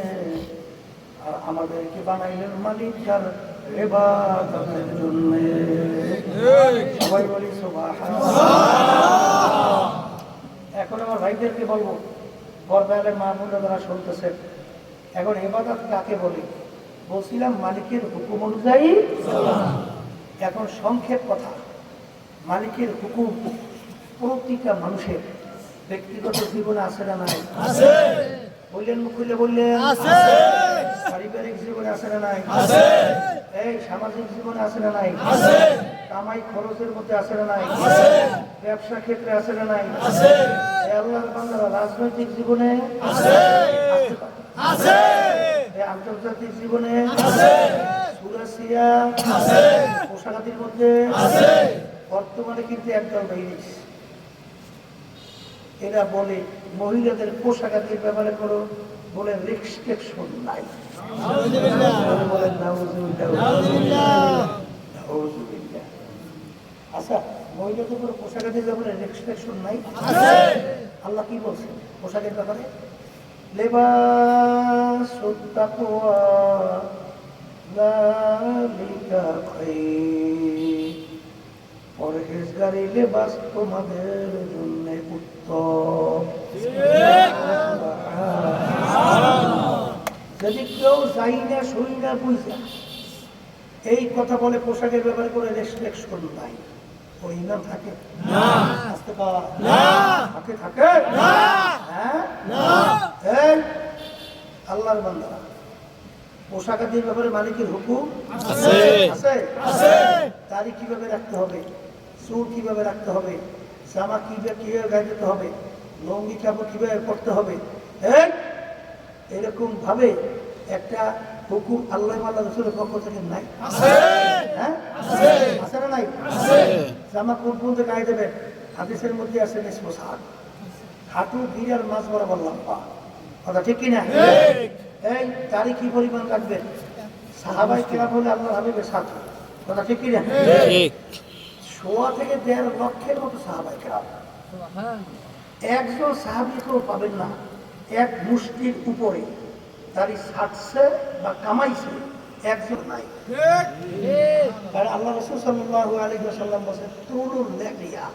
আর আমাদেরকে বানাইলেন মালিক যার ইবাদতের জন্য। সবাই বলি সুবহানাল্লাহ। এখন আমার ভাইদেরকে বলবো, বড়বেলার মাহমুদরা যারা শুনতেছেন, এখন ইবাদত কাকে বলি? বলছিলাম মালিকের হুকুম অনুযায়ী। এখন সংক্ষেপ কথা, মালিকের হুকুম প্রতিটা মানুষের ব্যক্তিগত জীবনে আছে না নাই? আছে। বললেন, মুখ খুলে বললেন। আছে। পারিবারিক জীবনে আছে না নাই? আছে। এই সামাজিক জীবনে আছে না নাই? আছে। কামাই খরচের মধ্যে আছে না নাই? আছে। ব্যবসা ক্ষেত্রে আছে না নাই? আছে। এই আল্লাহর বান্দারা রাজনৈতিক জীবনে আছে। আছে। এই আন্তর্জাতিক জীবনে আছে। সুরাসিয়া আছে। পোশাকাতির মধ্যে আছে। বর্তমানে কিন্তু একদল বেরিয়েছ, এরা বলে মহিলাদের পোশাকাতির ব্যাপারে করো, বলে রেস্ট্রিকশন নাই। বলেন নাউজুবিল্লাহ। নাউজুবিল্লাহ। আচ্ছা, মহিলাদের উপর পোশাকাতির ব্যাপারে রেস্ট্রিকশন নাই? আল্লাহ কি বলছেন পোশাকের ব্যাপারে? লিবাসুত তাকওয়া যালিকা খায়র, পরহেজগারি লেবাস তোমাদের জন্য উত্তম। যদি কেউ যাই না শুই না বুঝা এই কথা বলে পোশাকের ব্যাপারে করে রেস্ট্রিকশন নাই, ওই ইমান থাকে না। আসতে পারে না। থাকে থাকে না। হ্যাঁ না। এই আল্লাহর বান্দারা, পোশাকাদির ব্যাপারে মালিকের হুকুম আছে। আছে। আছে। দাড়ি কিভাবে রাখতে হবে, চুল কিভাবে রাখতে হবে, জামা কিভাবে গায়ে দিতে হবে, লঙ্গি কাপড় কিভাবে পড়তে হবে, এরকম ভাবে একটা হুকুম আল্লাহ আল্লাহ রাসূলের পক্ষ থেকে নাই? আছে। হ্যাঁ আছে। আছে না নাই? আছে। জামা কোন পর্যন্ত গায়ে দেবেন? হাদিসের মধ্যে আছে নিসফু সাদ, হাঁটু বিড়াল মাছ বরাবর লম্বা, কথা ঠিক কিনা? এই দাড়ি কি পরিমাণ রাখবেন? সাহাবাই কেরাম হলে আল্লাহ হাবিবের সাথে, কথা ঠিক কিনা? ঠিক। 1.5 থেকে 1.5 লক্ষের মতো সাহাবাই কেরাম, একজন সাহাবিকেও পাবেন না এক মুষ্টির উপরে দাড়ি ছাড়ছে বা কামাইছে, একজন নাই। কারণ আল্লাহ রাসূল সাল্লাল্লাহু আলাইহি ওয়াসাল্লাম বলেন, তুলুল লিহিয়া,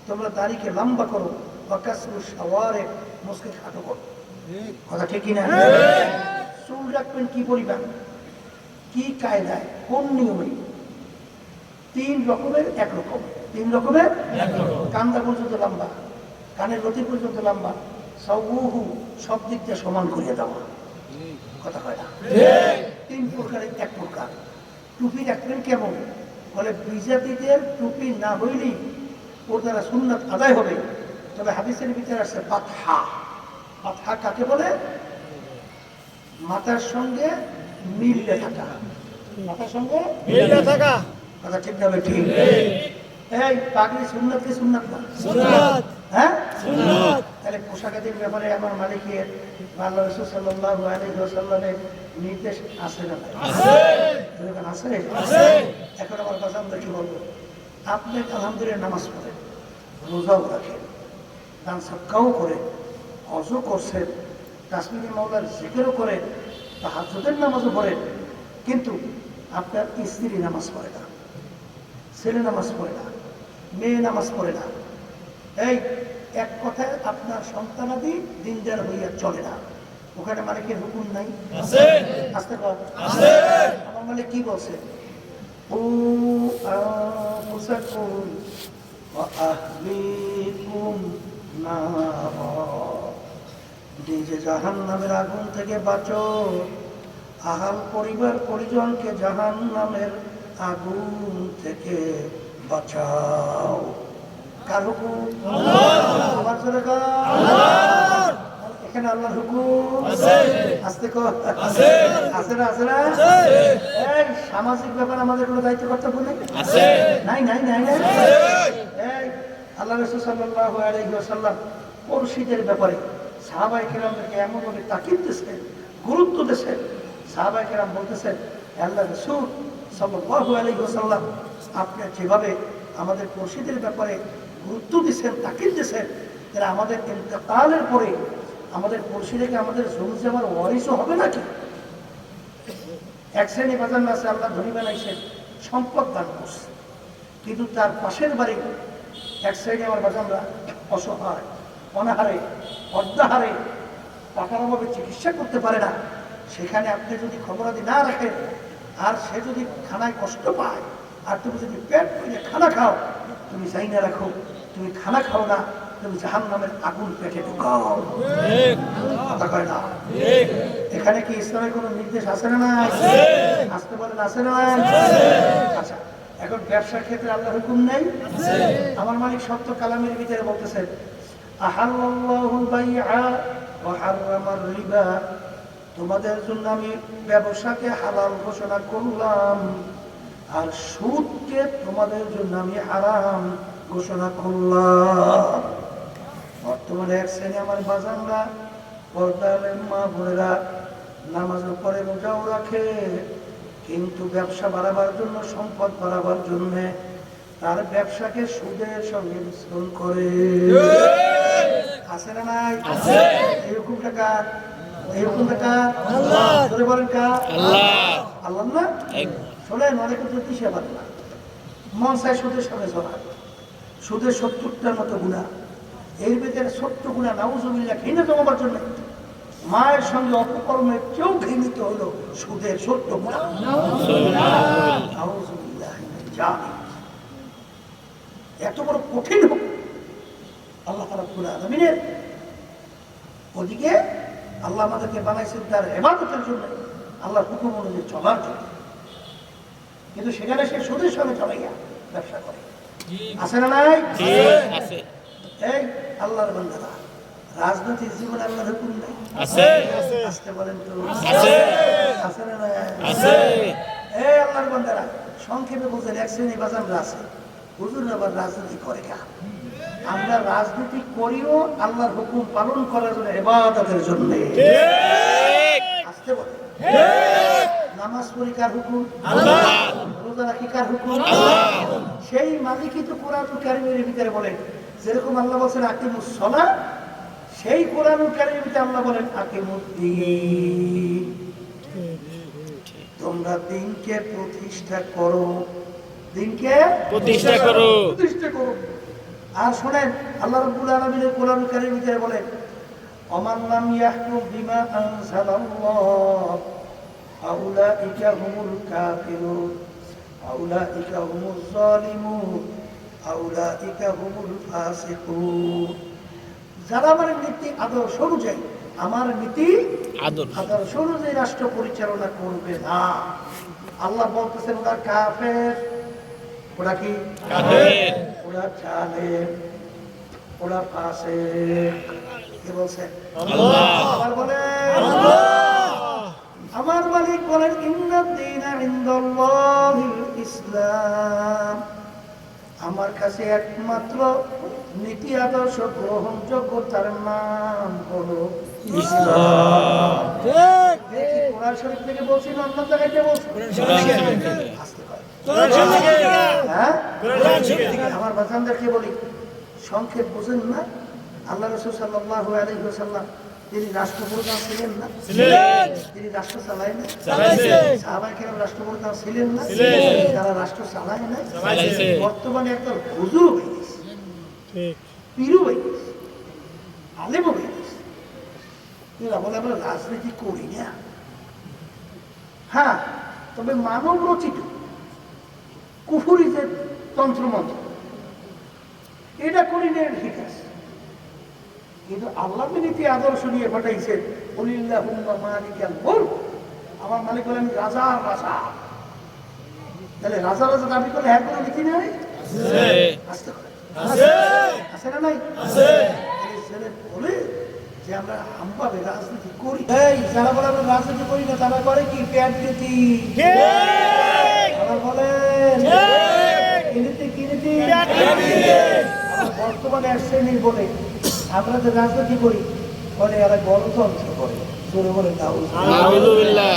তোমরা দাড়িকে লম্বা করো, ওয়া কাসরুশ শাওয়ারিব, মুখকে খাটো করো, কথা ঠিক কিনা? চুল রাখবেন কি পরিমাণ, কি কায়দায়, কোন নিয়মে? 3 রকমের 1 রকম, 3 রকমের 1 রকম। কান্দা পর্যন্ত লম্বা, কানের লতি পর্যন্ত লম্বা, সাউহু সব দিক দিয়ে সমান করিয়ে দেওয়া, কথা হয় না? 3 প্রকারের 1 প্রকার। টুপি রাখবেন কেমন? বলে বিজাতিদের টুপি না হইলেই ওর দ্বারা সুন্নাত আদায় হবে, তবে হাদিসের ভিতরে আছে বাতহা। বাতহা কাকে বলে? মাথার সঙ্গে মিলতে থাকা, মাথার সঙ্গে মিলে থাকা। কথা ঠিক যাবে? ঠিক। এই পাগড়ি সুন্নাত কি সুন্নাত না? সুন্নাত। হ্যাঁ সুন্নাত। তাহলে পোশাকাদির ব্যাপারে আমার মালিকের আল্লাহ রাসূল সাল্লাল্লাহু আলাইহি ওয়াসাল্লামের নির্দেশ আছে না? আছে। আছে। আছে। এখন আমার কথা আমরা কি বলবো? আপনি আলহামদুলিল্লাহ নামাজ পড়েন, রোজাও রাখেন, দান সাদকাও করেন, হজও করছেন, কাশ্মীরি মাওলার জিকিরও করেন, তাহাজ্জুদের নামাজও পড়েন, কিন্তু আপনার স্ত্রী নামাজ পড়ে না, ছেলে নামাজ পড়ে না, মেয়ে নামাজ পড়ে না। এই এক কথায় আপনার সন্তানাদি দিনদার হইয়া চলে না, ওখানে মালিকের হুকুম নাই? আছে আস্তে কর। আছে আমার মালিক কি বলছে? ও আনফুসাকুম ওয়া আহলিকুম নারা, নিজে জাহান্নামের আগুন থেকে বাঁচো, আহাল পরিবার পরিজনকে জাহান্নামের আগুন থেকে বাঁচাও। কার হুকুম? আবার জোরে কর। এখানে আল্লাহর হুকুম আছে আস্তে কর। আছে আছে না? আছে না? এই সামাজিক ব্যাপার আমাদের কোনো দায়িত্ব কর্তব্য নেই? আছে নাই নাই নাই নাই। এই আল্লাহ রাসূল সাল্লাল্লাহু আলাইহি ওয়াসাল্লাম পড়শিদের ব্যাপারে সাহাবায়ে কেরামদেরকে এমনভাবে তাকিদ দিয়েছেন, গুরুত্ব দিয়েছেন। সাহাবায়ে কেরাম বলতেছেন, আল্লাহ রাসূল সাল্লাল্লাহু আলাইহি ওয়াসাল্লাম আপনি যেভাবে আমাদের পড়শিদের ব্যাপারে গুরুত্ব দিয়েছেন, তাকিদ দিয়েছেন, তাহলে আমাদের ইন্তেকালের পরে আমাদের পড়শিদেরকে আমাদের জমিজমার ওয়ারিসও হবে নাকি? এক শ্রেণী বাজান আছে, আল্লাহ ধনী বানাইছেন, সম্পদ দান করছে, কিন্তু তার পাশের বাড়ি এক শ্রেণী আমার বাজানরা অসহায়, অনাহারে, অর্ধাহারে, টাকার অভাবে চিকিৎসা করতে পারে না। সেখানে আপনি যদি খবরাদি না রাখেন, আর সে যদি খানায় কষ্ট পায়, আর তুমি যদি পেট ভরে খানা খাও, তুমি চাই না রাখো, তুমি খানা খাও না, তুমি জাহান্নামের আগুন পেটে ঢুকাও। কথা কয় না? এখানে কি ইসলামের কোনো নির্দেশ আছে না নাই? আসতে বলেন, আছে না নাই? আচ্ছা, এখন ব্যবসার ক্ষেত্রে আল্লাহর হুকুম নেই? আমার মালিক সত্য কালামের ভিতরে বলতেছেন, আহাল্লাহুল বাইআ ওয়া হারামার রিবা, তোমাদের জন্য আমি ব্যবসাকে হালাল ঘোষণা করলাম, আর সুদকে তোমাদের জন্য আমি হারাম ঘোষণা করলাম। বর্তমানে এক শ্রেণী আমার বাজানরা, পর্দার মা বোনেরা, নামাজও পড়ে, রোজাও রাখে, কিন্তু ব্যবসা বাড়াবার জন্য, সম্পদ বাড়াবার জন্য তার ব্যবসাকে সুদের সঙ্গে মিশ্রণ করে। আছে না নাই? এরকম টাকা, এরকম টাকা ধরে বলেন কার? আল্লাহ না? শোনেন, অনেকে জ্যোতিষে পারে না, মন চায় সুদের সঙ্গে চলা, সুদের 70টার মতো গুণা, এর ভিতরে 70 গুণা নাউজুবিল্লাহ ঘৃণা জমাবার জন্য মায়ের সঙ্গে অপকর্মের কেউ ঘৃণিত হলো সুদের 70 গুণা। নাউজুবিল্লাহ, জানি এত বড় কঠিন হোক আল্লাহ রাব্বুল আলামিনের। ওদিকে আল্লাহ আমাদেরকে বানাইছেন তার ইবাদতের জন্য, আল্লাহর হুকুম অনুযায়ী চলার জন্য, কিন্তু সেখানে সে সুদের সঙ্গে চলাইয়া ব্যবসা করে। আছে না নাই? এই আল্লাহর বান্দারা, রাজনৈতিক জীবনে আল্লাহর হুকুম নেই? আসতে বলেন তো, আছে না নাই? এই আল্লাহর বান্দারা, সংক্ষেপে বলছেন, এক শ্রেণী বাজানরা আছে, হুজুর আবার রাজনীতি করে কা? আমরা রাজনীতি করিও আল্লাহর হুকুম পালন করার জন্য, ইবাদতের জন্য। আসতে বলে, নামাজ পড়ি কার হুকুম? রোজা রাখি কার হুকুম? সেই মালিকই তো কোরআনুল কারীমের ভিতরে বলেন, যেরকম আল্লাহ বলেন আকিমুস সালাহ, সেই কোরআনুল কারীমের ভিতরে আল্লাহ বলেন আকিমুদ্দিন, তোমরা দিনকে প্রতিষ্ঠা করো, দিনকে প্রতিষ্ঠা করো। আর শোনেন, আল্লাহ রাব্বুল আলামিনের কোরআনুল কারীমের ভিতরে বলেন, ওমান লাম ইয়াহকুম বিমা আনজালাল্লাহ আউলাইকা হুমুল কাফিরুন আউলাইকা হুমুজ জালিমুন আউলাইকা হুমুল ফাসিকুন। যারা আমার নীতি আদর্শ অনুযায়ী, আমার নীতি আদর্শ অনুযায়ী রাষ্ট্র পরিচালনা করবে না, আল্লাহ বলতেছেন ওরা কাফের। ওরা কি? কাফের। ওরা জালেম, ওরা ফাসিক। কে বলছেন? আল্লাহ। আবার বলেন, আল্লাহ। আমার মালিক বলেন, ইন্নাদ-দীনা ইনদাল্লাহিল ইসলাম, আমার কাছে একমাত্র নীতি আদর্শ গ্রহণযোগ্য, তার নাম হলো ইসলাম। ঠিক। কোরআন শরীফ থেকে বলছি না, অন্য জায়গায় থেকে বলছি? হ্যাঁ, আমার বাচ্চাদেরকে বলি, সংক্ষেপ বোঝেন না? আল্লাহ রাসূল সাল্লাল্লাহু আলাইহি ওয়াসাল্লাম তিনি রাষ্ট্রপ্রধান ছিলেন না? তিনি রাষ্ট্র চালায় না? সাহাবায়ে কেরাম রাষ্ট্রপ্রধান ছিলেন না? তারা রাষ্ট্র চালায় না? বর্তমানে একটা হুজুর হয়ে গেছে, পীরও হয়ে গেছে, আলেমও হয়ে গেছে, এরা বলে আমরা রাজনীতি করি না। হ্যাঁ, তবে মানব রচিত কুফুরি যে তন্ত্রমন্ত্র এটা করি না, ঠিক আছে। কিন্তু আল্লাহ নীতি আদর্শ নিয়ে পাঠাইছে, আমার মালিক বলেন রাজা রাজা। তাহলে রাজা রাজা দাবি করলে হ্যাঁ কোনো নীতি নেই, আসতে করে আছে না নাই? বলে যে আমরা আমভাবে রাজনীতি করি। এই যারা বলে আমরা রাজনীতি করি না তারা করে কি? প্যাট নীতি। আবার বলেন কি নীতি? কি নীতি? বর্তমানে এক শ্রেণীর বলে আমরা যে রাজনীতি করি বলে এরা গণতন্ত্র করে। জোরে বলে নাউজুবিল্লাহ।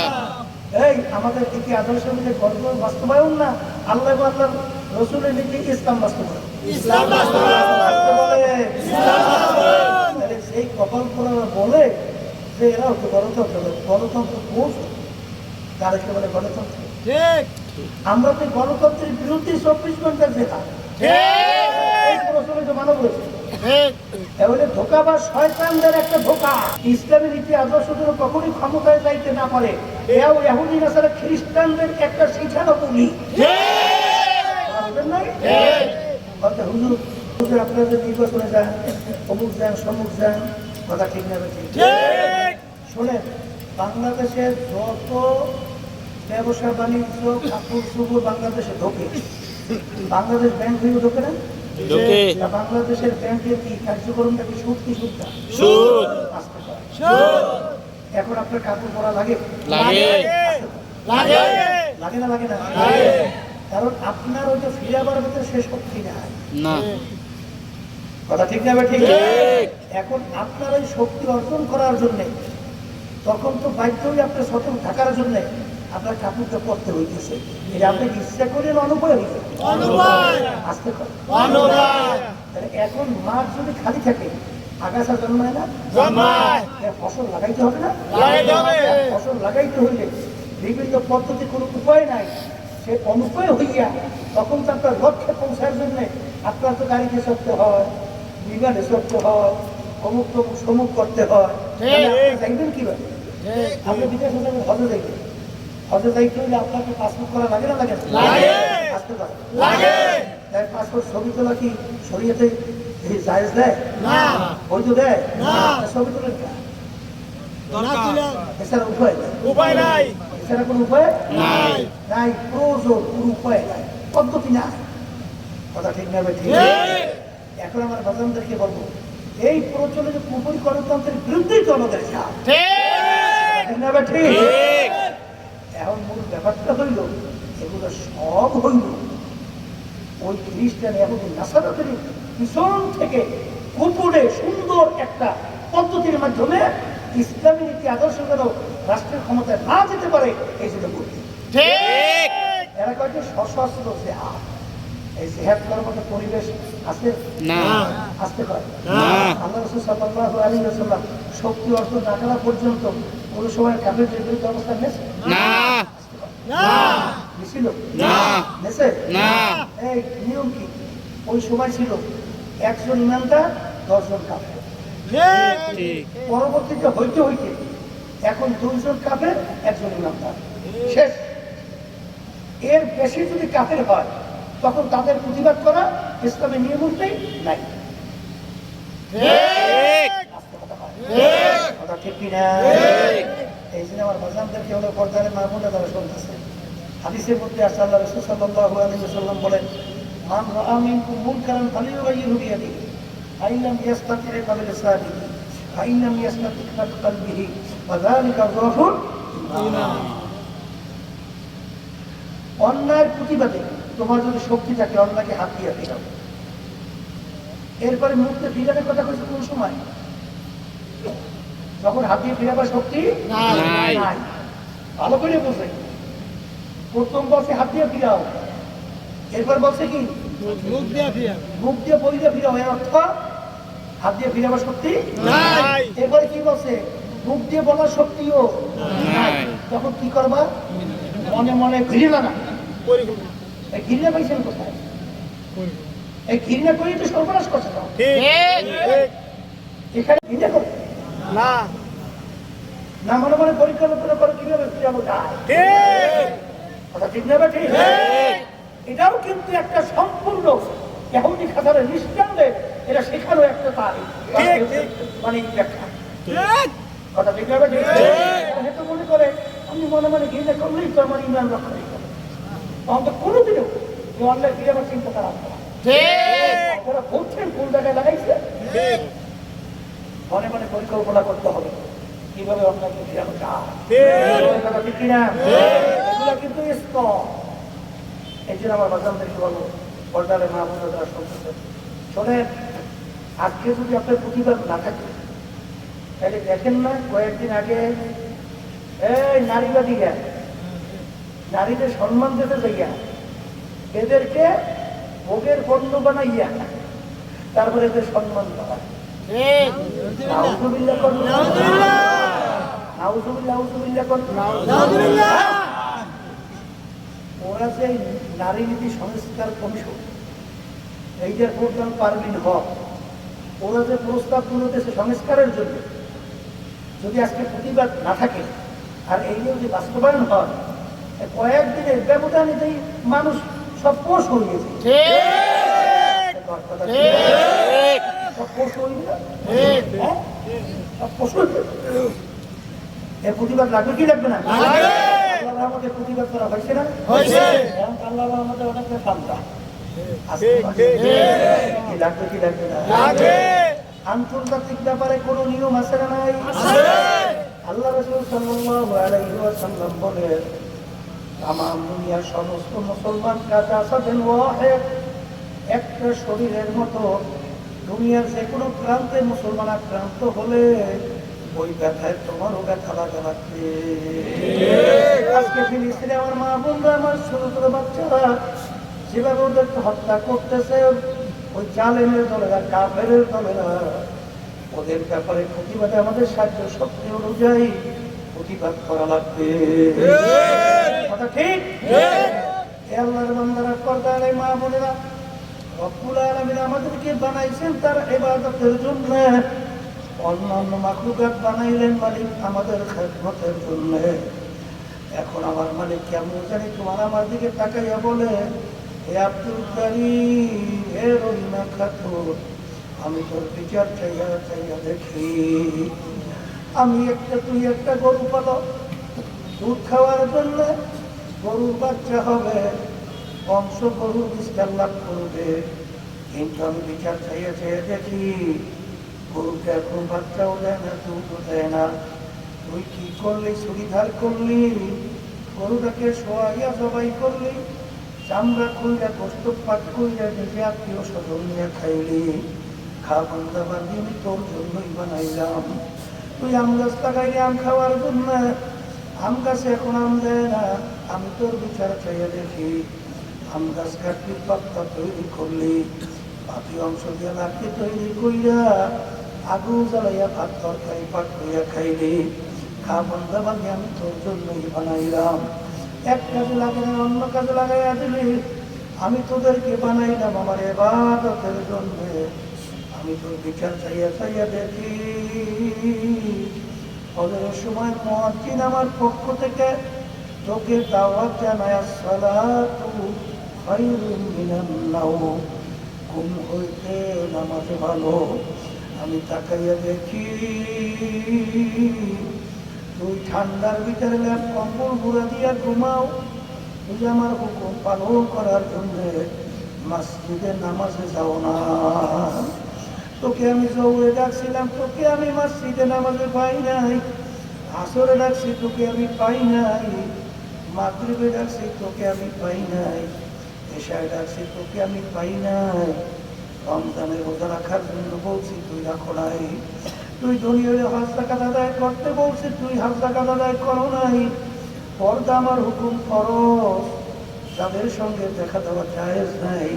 এই আমাদের নীতি আদর্শ নীতি গণতন্ত্র বাস্তবায়ন না, আল্লাহ আল্লাহ রসুলের নীতি ইসলাম বাস্তবায়ন। সেই কপাল করা বলে যে এরা হচ্ছে গণতন্ত্র। গণতন্ত্র কোর্স তাদেরকে বলে গণতন্ত্র। আমরা তো গণতন্ত্রের বিরুদ্ধে 24 ঘন্টার জেলা মানব রয়েছে। এবারে ধোকা বা শয়তানদের একটা ধোকা। ইসলামের নীতি আদর্শ যেন কখনই ক্ষমতায় যাইতে না পারে, এও ইহুদি নাসারা খ্রিস্টানদের একটা শিখানো বলি। হুজুর হুজুর আপনারা যে নির্বাচনে যান, অমুক যান, সমুক যান, কথা ঠিক না? শোনেন, বাংলাদেশের যত ব্যবসা বাণিজ্য কাপড় চুপড় বাংলাদেশে ঢোকে, বাংলাদেশ ব্যাংক হয়ে ঢোকে না? বাংলাদেশের ব্যাংকের কি কার্যক্রমটা কি সুদ কি সুদ না? এখন আপনার কাপড় পরা লাগে লাগে না? লাগে না? কারণ আপনার ওইটা ফিরাবার ভিতরে সে শক্তি নাই। কথা ঠিক না? ঠিক। এখন আপনার ওই শক্তি অর্জন করার জন্য তখন তো বাধ্যই আপনার সতর্ক থাকার জন্য আপনার কাপড়টা পরতে হইতেছে। এটা আপনি ইচ্ছা করেন অনুভয় হইতে আসতে পারে। এখন মাঠ যদি খালি থাকে আগাছা জন্মায় না? ফসল লাগাইতে হবে না? ফসল লাগাইতে হইলে বিভিন্ন পদ্ধতি কোনো উপায় নাই, সে অনুপায় হইয়া তখন তো আপনার লক্ষ্যে পৌঁছার জন্য আপনার তো গাড়িতে চড়তে হয়, বিমানে চড়তে হয়, অমুক তমুক সমুক করতে হয়। যাইবেন কিভাবে? আপনি বিদেশে যাবেন, হজে যাইবেন। হজে যাইতে হইলে আপনাকে পাসপোর্ট করা লাগে না? লাগে আসতে পারে। তাই পাসপোর্ট ছবি তোলা কি শরীয়তে জায়েজ দেয়? বৈধ দেয়? ছবি তোলেন কেন? এছাড়া উপায় নাই। এছাড়া কোনো উপায় নাই। প্রয়োজন কোনো উপায় নাই, পদ্ধতি নাই। কথা ঠিক না? ঠিক। এখন আমার বাজানদেরকে বলবো, এই প্রচলিত কুপুরি গণতন্ত্রের বিরুদ্ধেই তো আমাদের চাপ। ঠিক না? ঠিক। এখন মূল ব্যাপারটা হইল, এগুলো সব হইল ওই খ্রিস্টান এবং নাসারাদের পিছন থেকে গোপনে সুন্দর একটা পদ্ধতির মাধ্যমে ইসলামী নীতি আদর্শ যেন রাষ্ট্রের ক্ষমতায় না যেতে পারে এই জন্য করতে। এরা কয়েকটি সশস্ত্র জেহাদ। এই জেহাদ করার মতো পরিবেশ আছে না? আসতে পারে। আল্লাহ রাসূল সাল্লাল্লাহু আলাইহি ওয়াসাল্লাম শক্তি অর্জন না করা পর্যন্ত কোন সময় কাফেরদের বিরুদ্ধে অবস্থান নেছে না? ছিল নেছে না? এই নিয়ম কি? ওই সময় ছিল 100 ইমানদার 10 জন কাফের। পরবর্তীতে হইতে হইতে এখন 2 জন কাফের 1 জন ইমানদার, শেষ। এর বেশি যদি কাফের হয় তখন তাদের প্রতিবাদ করা ইসলামের নিয়ম অনুযায়ী নাই। কথা ঠিক কিনা? এই জন্য আমার বাজানদেরকে হলো পর্দারে মা বোনেরা তারা শুনতেছে। হাদিসের মধ্যে আসে আল্লাহ রাসূল সাল্লাল্লাহু আলাইহি ওয়াসাল্লাম বলেন, মান রাআ মিনকুম মুনকারান ফালিয়ুগাইয়িরহু বিয়াদিহি ফাইন লাম ইস্তাতি' ফাবিলিসানিহি ফাইন লাম ইস্তাতি' ফাবিকলবিহি ওয়া যালিকা যাহুর ঈমান। অন্যায়ের প্রতিবাদে তোমার যদি শক্তি থাকে অন্যকে হাত দিয়ে ফেরাও। এরপরে মুখে ফিরানোর কথা কইছে কোন সময়? যখন হাত দিয়ে ফিরাবার শক্তি নাই। ভালো করে বোঝে। প্রথম বলছে হাত দিয়ে ফিরাও, এরপর বলছে কি মুখ দিয়ে বই দিয়ে ফিরাও। এর অর্থ হাত দিয়ে ফিরাবার শক্তি নাই। এরপরে কি বলছে? মুখ দিয়ে বলার শক্তিও নাই। তখন কি করবা? মনে মনে ঘৃণা না। এই ঘৃণা পাইছেন কোথায়? এই ঘৃণা করে তো সর্বনাশ করছে। এখানে ঘৃণা করে না, না মনে মনে পরিকল্পনা করে কিভাবে ফিরানো যায়। কথা ঠিক না ঠিক? এটাও কিন্তু একটা সম্পূর্ণ ইহুদি খাতারের নিঃসন্দেহে এটা শেখানো একটা তারিখ মানে ব্যাখ্যা। কথা ঠিক না ঠিক? হয়তো মনে করে আমি মনে মনে ঘৃণা করলেই তো আমার ইমান রক্ষা হয়ে যাবে, তখন তো কোনোদিনও অন্যায় ফিরে আমার চিন্তা তারা আসবে না। ওরা বলছেন কোন জায়গায় লাগাইছে, মনে মনে পরিকল্পনা করতে হবে কিভাবে অন্যায়কে ফিরানো যায়। ঠিক কিনা? এগুলো কিন্তু স্তর। এই জন্য আমার বাচ্চাদেরকে বলবো, পর্দারে মা বোনেরা শুনতেছে, শোনেন, আজকে যদি আপনার প্রতিবাদ না থাকে তাহলে দেখেন না কয়েকদিন আগে এই নারীবাদীরা নারীদের সম্মান দিতে যাইয়া এদেরকে ভোগের পণ্য বানাইয়া তারপরে এদের সম্মান দেওয়া। নাউজুবিল্লাহ করুন, নাউজুবিল্লাহ, নাউজুবিল্লাহ করুন। ওরা যে নারী নীতি সংস্কার কমিশন এইটার প্রধান পারভিন হক, ওরা যে প্রস্তাবগুলো দেশে সংস্কারের জন্য যদি আজকে প্রতিবাদ না থাকে আর এইগুলো যদি বাস্তবায়ন হয়, কয়েকদিনের ব্যবধানেতেই মানুষ সব পোষ হয়ে গেছে। সব পোষ হয়ে গেল, সব পোষ হয়ে গেল। এর প্রতিবাদ লাগবে কি লাগবে না? আল্লাহ আমাদের প্রতিবাদ করা হয়েছে না? আল্লাহ আমাদের অনেক শান্তা লাগবে কি লাগবে না? আন্তর্জাতিক ব্যাপারে কোন নিয়ম আছে না নাই? আল্লাহ রাসূল সাল্লাল্লাহু আলাইহি ওয়াসাল্লাম বলেন, তামাম দুনিয়ার সমস্ত মুসলমান কাজা আসাদেন ওয়াহিদ, একটা শরীরের মতো দুনিয়ার যে কোনো প্রান্তে মুসলমান আক্রান্ত হলে ওই ব্যথায় তোমারও ব্যথা লাগা লাগবে। আজকে ফিলিস্তিনে আমার মা বোনরা, আমার ছোট ছোট বাচ্চারা যেভাবে ওদেরকে হত্যা করতেছে, ওই জালেমের দলেরা, কাফের দলেরা, ওদের ব্যাপারে প্রতিবাদে আমাদের সাহায্য শক্তি অনুযায়ী প্রতিবাদ করা লাগবে। কথা ঠিক? আল্লাহর বান্দারা, পর্দার মা বোনেরা, রব্বুল আলামিন আমাদেরকে বানাইছেন তার ইবাদতের জন্য, অন্যান্য মাখলুকাত বানাইলেন মালিক আমাদের খেদমতের জন্য। এখন আমার মালিক কেমন জানি তোমার আমার দিকে তাকাইয়া বলে, হে আব্দুল কারীম, হে রহিমা খাতুন, আমি তোর বিচার চাইয়া চাইয়া দেখি, আমি একটা, তুই একটা গরু পালো, দুধ খাওয়ার জন্য গরুর বাচ্চা হবে, বংশ গরুর বিস্তার লাভ করবে, কিন্তু আমি বিচার চাইয়া চাইয়া দেখি গরুকে এখন বাচ্চাও দেয় না, দুধও দেয় না। তুই কি করলি? সুবিধার করলি, গরুটাকে শোয়াইয়া জবাই করলি, চামড়া খুইয়া গোস্ত পাক কইরা নিজে আত্মীয় স্বজন নিয়ে খাইলি। খা বান্দা বান্দি, আমি তোর জন্যই বানাইলাম। তুই আম গাছ লাগাইলি আম খাওয়ার জন্য, আম গাছে এখন আম দেয় না, আমি তোর বিচার চাইয়া দেখি। আম গাছ কাটলি, পাত্তা তৈরি করলি, বাকি অংশ দিয়ে লাঠি তৈরি কইরা আগুন জ্বালাইয়া ভাত তরকারি পাক কইয়া খাইলি। খা বান্দা বান্দি, আমি তোর জন্যই বানাইলাম। এক কাজে লাগে না, অন্য কাজে লাগাইয়া দিলি। আমি তোদেরকে বানাইলাম আমার ইবাদতের জন্য, আমি তোর বিচার চাইয়া চাইয়া দেখি। ফজরের সময় মুয়াজ্জিন আমার পক্ষ থেকে তোকে দাওয়াত জানায়, আসসালাতু খায়রুম মিনান নাওম, ঘুম হইতে নামাজ ভালো। আমি তাকাইয়া দেখি তুই ঠান্ডার ভিতরে কম্বল গুঁড়া দিয়া ঘুমাও। তুই আমার হুকুম পালন করার জন্য মসজিদে নামাজে যাও না। তোকে আমি জোহরে ডাকছিলাম, তোকে আমি মসজিদে নামাজে পাই নাই। আসরে ডাকছি, তোকে আমি পাই নাই। মাগরিবে ডাকছি, তোকে আমি পাই নাই। এশায় ডাকছি, তোকে আমি পাই নাই। রমজানের রোজা রাখার জন্য বলছি, তুই রাখো নাই। তুই ধনী হলে হজ যাকাত আদায় করতে বলছি, তুই হজ যাকাত আদায় করো নাই। পর্দা আমার হুকুম ফরজ, যাদের সঙ্গে দেখা দেওয়া জায়েজ নাই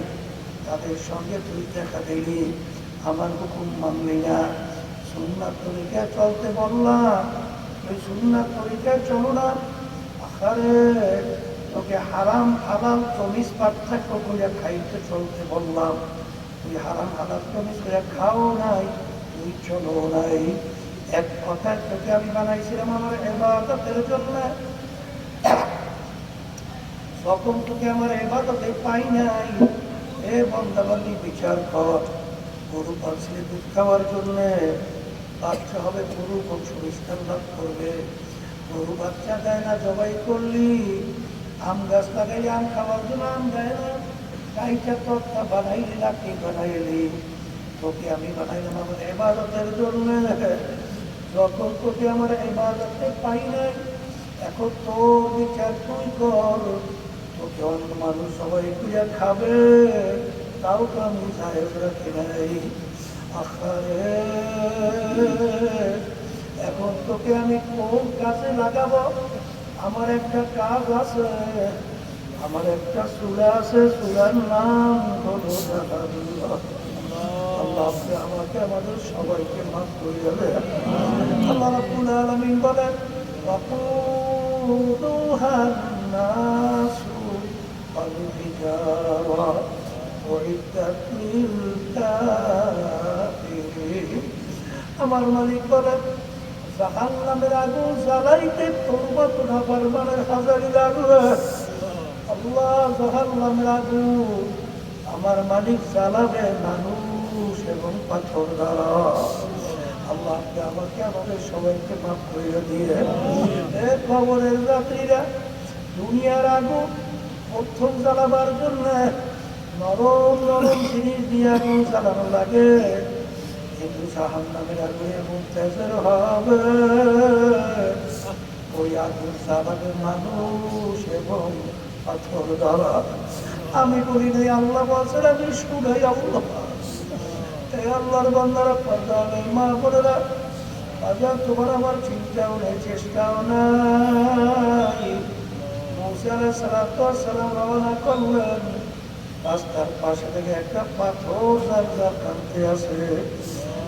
তাদের সঙ্গে তুই দেখা দিলি, আমার হুকুম মানলি না। সুন্নাত তরিকায় চলতে বললাম, তুই সুন্নাত তরিকায় চলো না। আরে তোকে হারাম হালাল তমিজ পার্থক্য করে খাইতে চলতে বললাম, তুই হারাম হালাল তমিজ করে খাও নাই, তুই চলো নাই। এক কথায় তোকে আমি বানাইছিলাম আমার ইবাদতের জন্য, তখন তোকে আমার ইবাদতে পাই নাই। এ বান্দাবান্দি বিচার কর, গরু পালছিলে দুধ খাওয়ার জন্য, বাচ্চা হবে গরু বছর স্থান লাভ করবে, গরু বাচ্চা দেয় না, জবাই করলি। আম গাছ লাগাইলে আম খাওয়ার জন্য আম দেয় না, গাইটা তত্তা বানাইলি লাঠি বানাইলি, তোকে আমি বানাইলাম আমার ইবাদতের জন্য। যখন তোকে আমার ইবাদতে পাই নাই, এখন তোর বিচার তুই কর। তোকে অন্য মানুষ সবাই পূজা খাবে, তাও তো আমি জায়েজ রাখি নাই। আখারে এখন তোকে আমি কোন কাজে লাগাবো? আমার একটা কাজ আছে, আমার একটা চুলা আছে, চুলার নাম হলো জাহান্নাম। আল্লাহ আপনি আমাকে আমাদের সবাইকে মাফ করে দেবেন। আল্লাহ রাব্বুল আলামিন বলেন, ওয়াকুদুহা আন-নাসু ওয়াল হিজারা উইদ্দাত লিল কাফিরিন। আমার মালিক বলেন, জাহান্নামের আগুন জ্বালাইতে তওবা না পারমানের হাজারি লাগবে। আল্লাহ জাহান্নামের আগুন আমার মালিক জ্বালাবে মানুষ এবং পাথর দ্বারা। আল্লাহ আপনি আমাকে আমাদের সবাইকে মাফ করে দিয়ে। এ কবরের যাত্রীরা, দুনিয়ার আগুন প্রথম জ্বালাবার জন্য নরম নরম জিনিস দিয়ে আগুন জ্বালানো লাগে, কিন্তু জাহান্নামের আগুন এমন তেজের হবে, ওই আগুন জ্বালাবে মানুষ এবং পাথর দ্বারা। আমি বলি নাই, আল্লাহ বলছেন, আমি শুনাই আল্লাহ। এই আল্লাহর বান্দারা, পর্দার মা বোনেরা, বাজার তোমার আমার চিন্তাও নেই, চেষ্টাও নাই। মুসা আলাইহিস সালাম রওনা করলেন, রাস্তার পাশে থেকে একটা পাথর যার যার কাঁদতে আসে।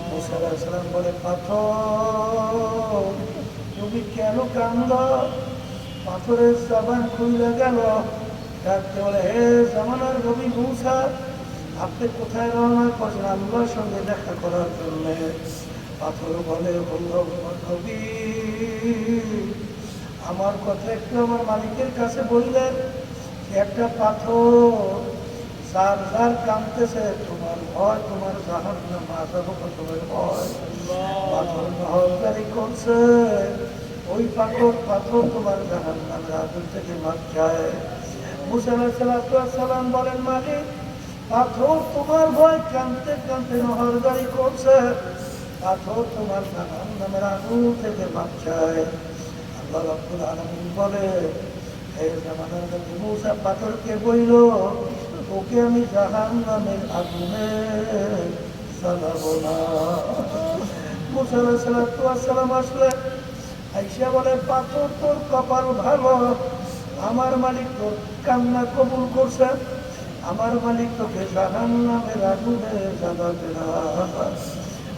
মুসা আলাইহিস সালাম বলে, পাথর তুমি কেন কান্দ? পাথরের জবান খুলে গেল, ডাকতে বলে, হে জামানার নবী মুসা, আপনি কোথায় রওনা করছেন? আল্লাহর সঙ্গে দেখা করার জন্য। পাথর বলে, নবী আমার কথা একটু আমার মালিকের কাছে বললেন, একটা পাথর যার যার কাঁদতেছে, তোমার ভয়, তোমার জাহান্নাম আযাব তোমার ভয়। পাথর নহরদারি করছে, ওই পাথর তোমার জাহান্নামের আগুন থেকে বাঁচায়। মুসা আলাইহিস সালাম বলেন, মালিক পাথর তোমার ভয় কাঁদতে কাঁদতে নহরদারি করছে, পাথর তোমার জাহান্নামের আগুন থেকে বাঁচায়। আল্লাহ রাব্বুল আলামিন বলে, হে জামানার নবী মুসা, পাথরকে বইল, ওকে আমি জাহান্নামের আগুনে জ্বালাবো না। মুসা আলাইহিস সালাম আসলে আইসা বলে, পাথর তোর কপাল ভালো, আমার মালিক তোর কান্না কবুল করছে, আমার মালিক তোকে জাহান্নামের আগুনে জ্বালাবে না।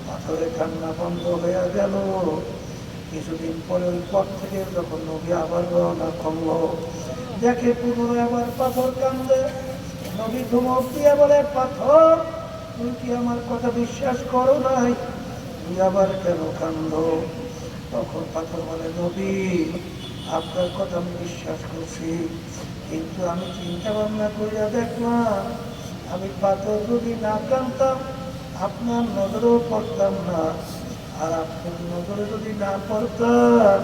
পাথরের কান্না বন্ধ হয়ে গেল। কিছুদিন পরে ওই পথ থেকে যখন নবী আবার রওনা করলো, দেখে পুনরায় আবার পাথর কান্দে। নবী ধমক দিয়ে বলে, পাথর তুমি কি আমার কথা বিশ্বাস করো নাই? তুমি আবার কেন কান্দ? তখন পাথর বলে, নবী আপনার কথা আমি বিশ্বাস করছি, কিন্তু আমি চিন্তা ভাবনা করিয়া দেখলাম, আমি পাথর যদি না কাঁদতাম আপনার নজরেও পড়তাম না, আর আপনার নজরে যদি না পড়তাম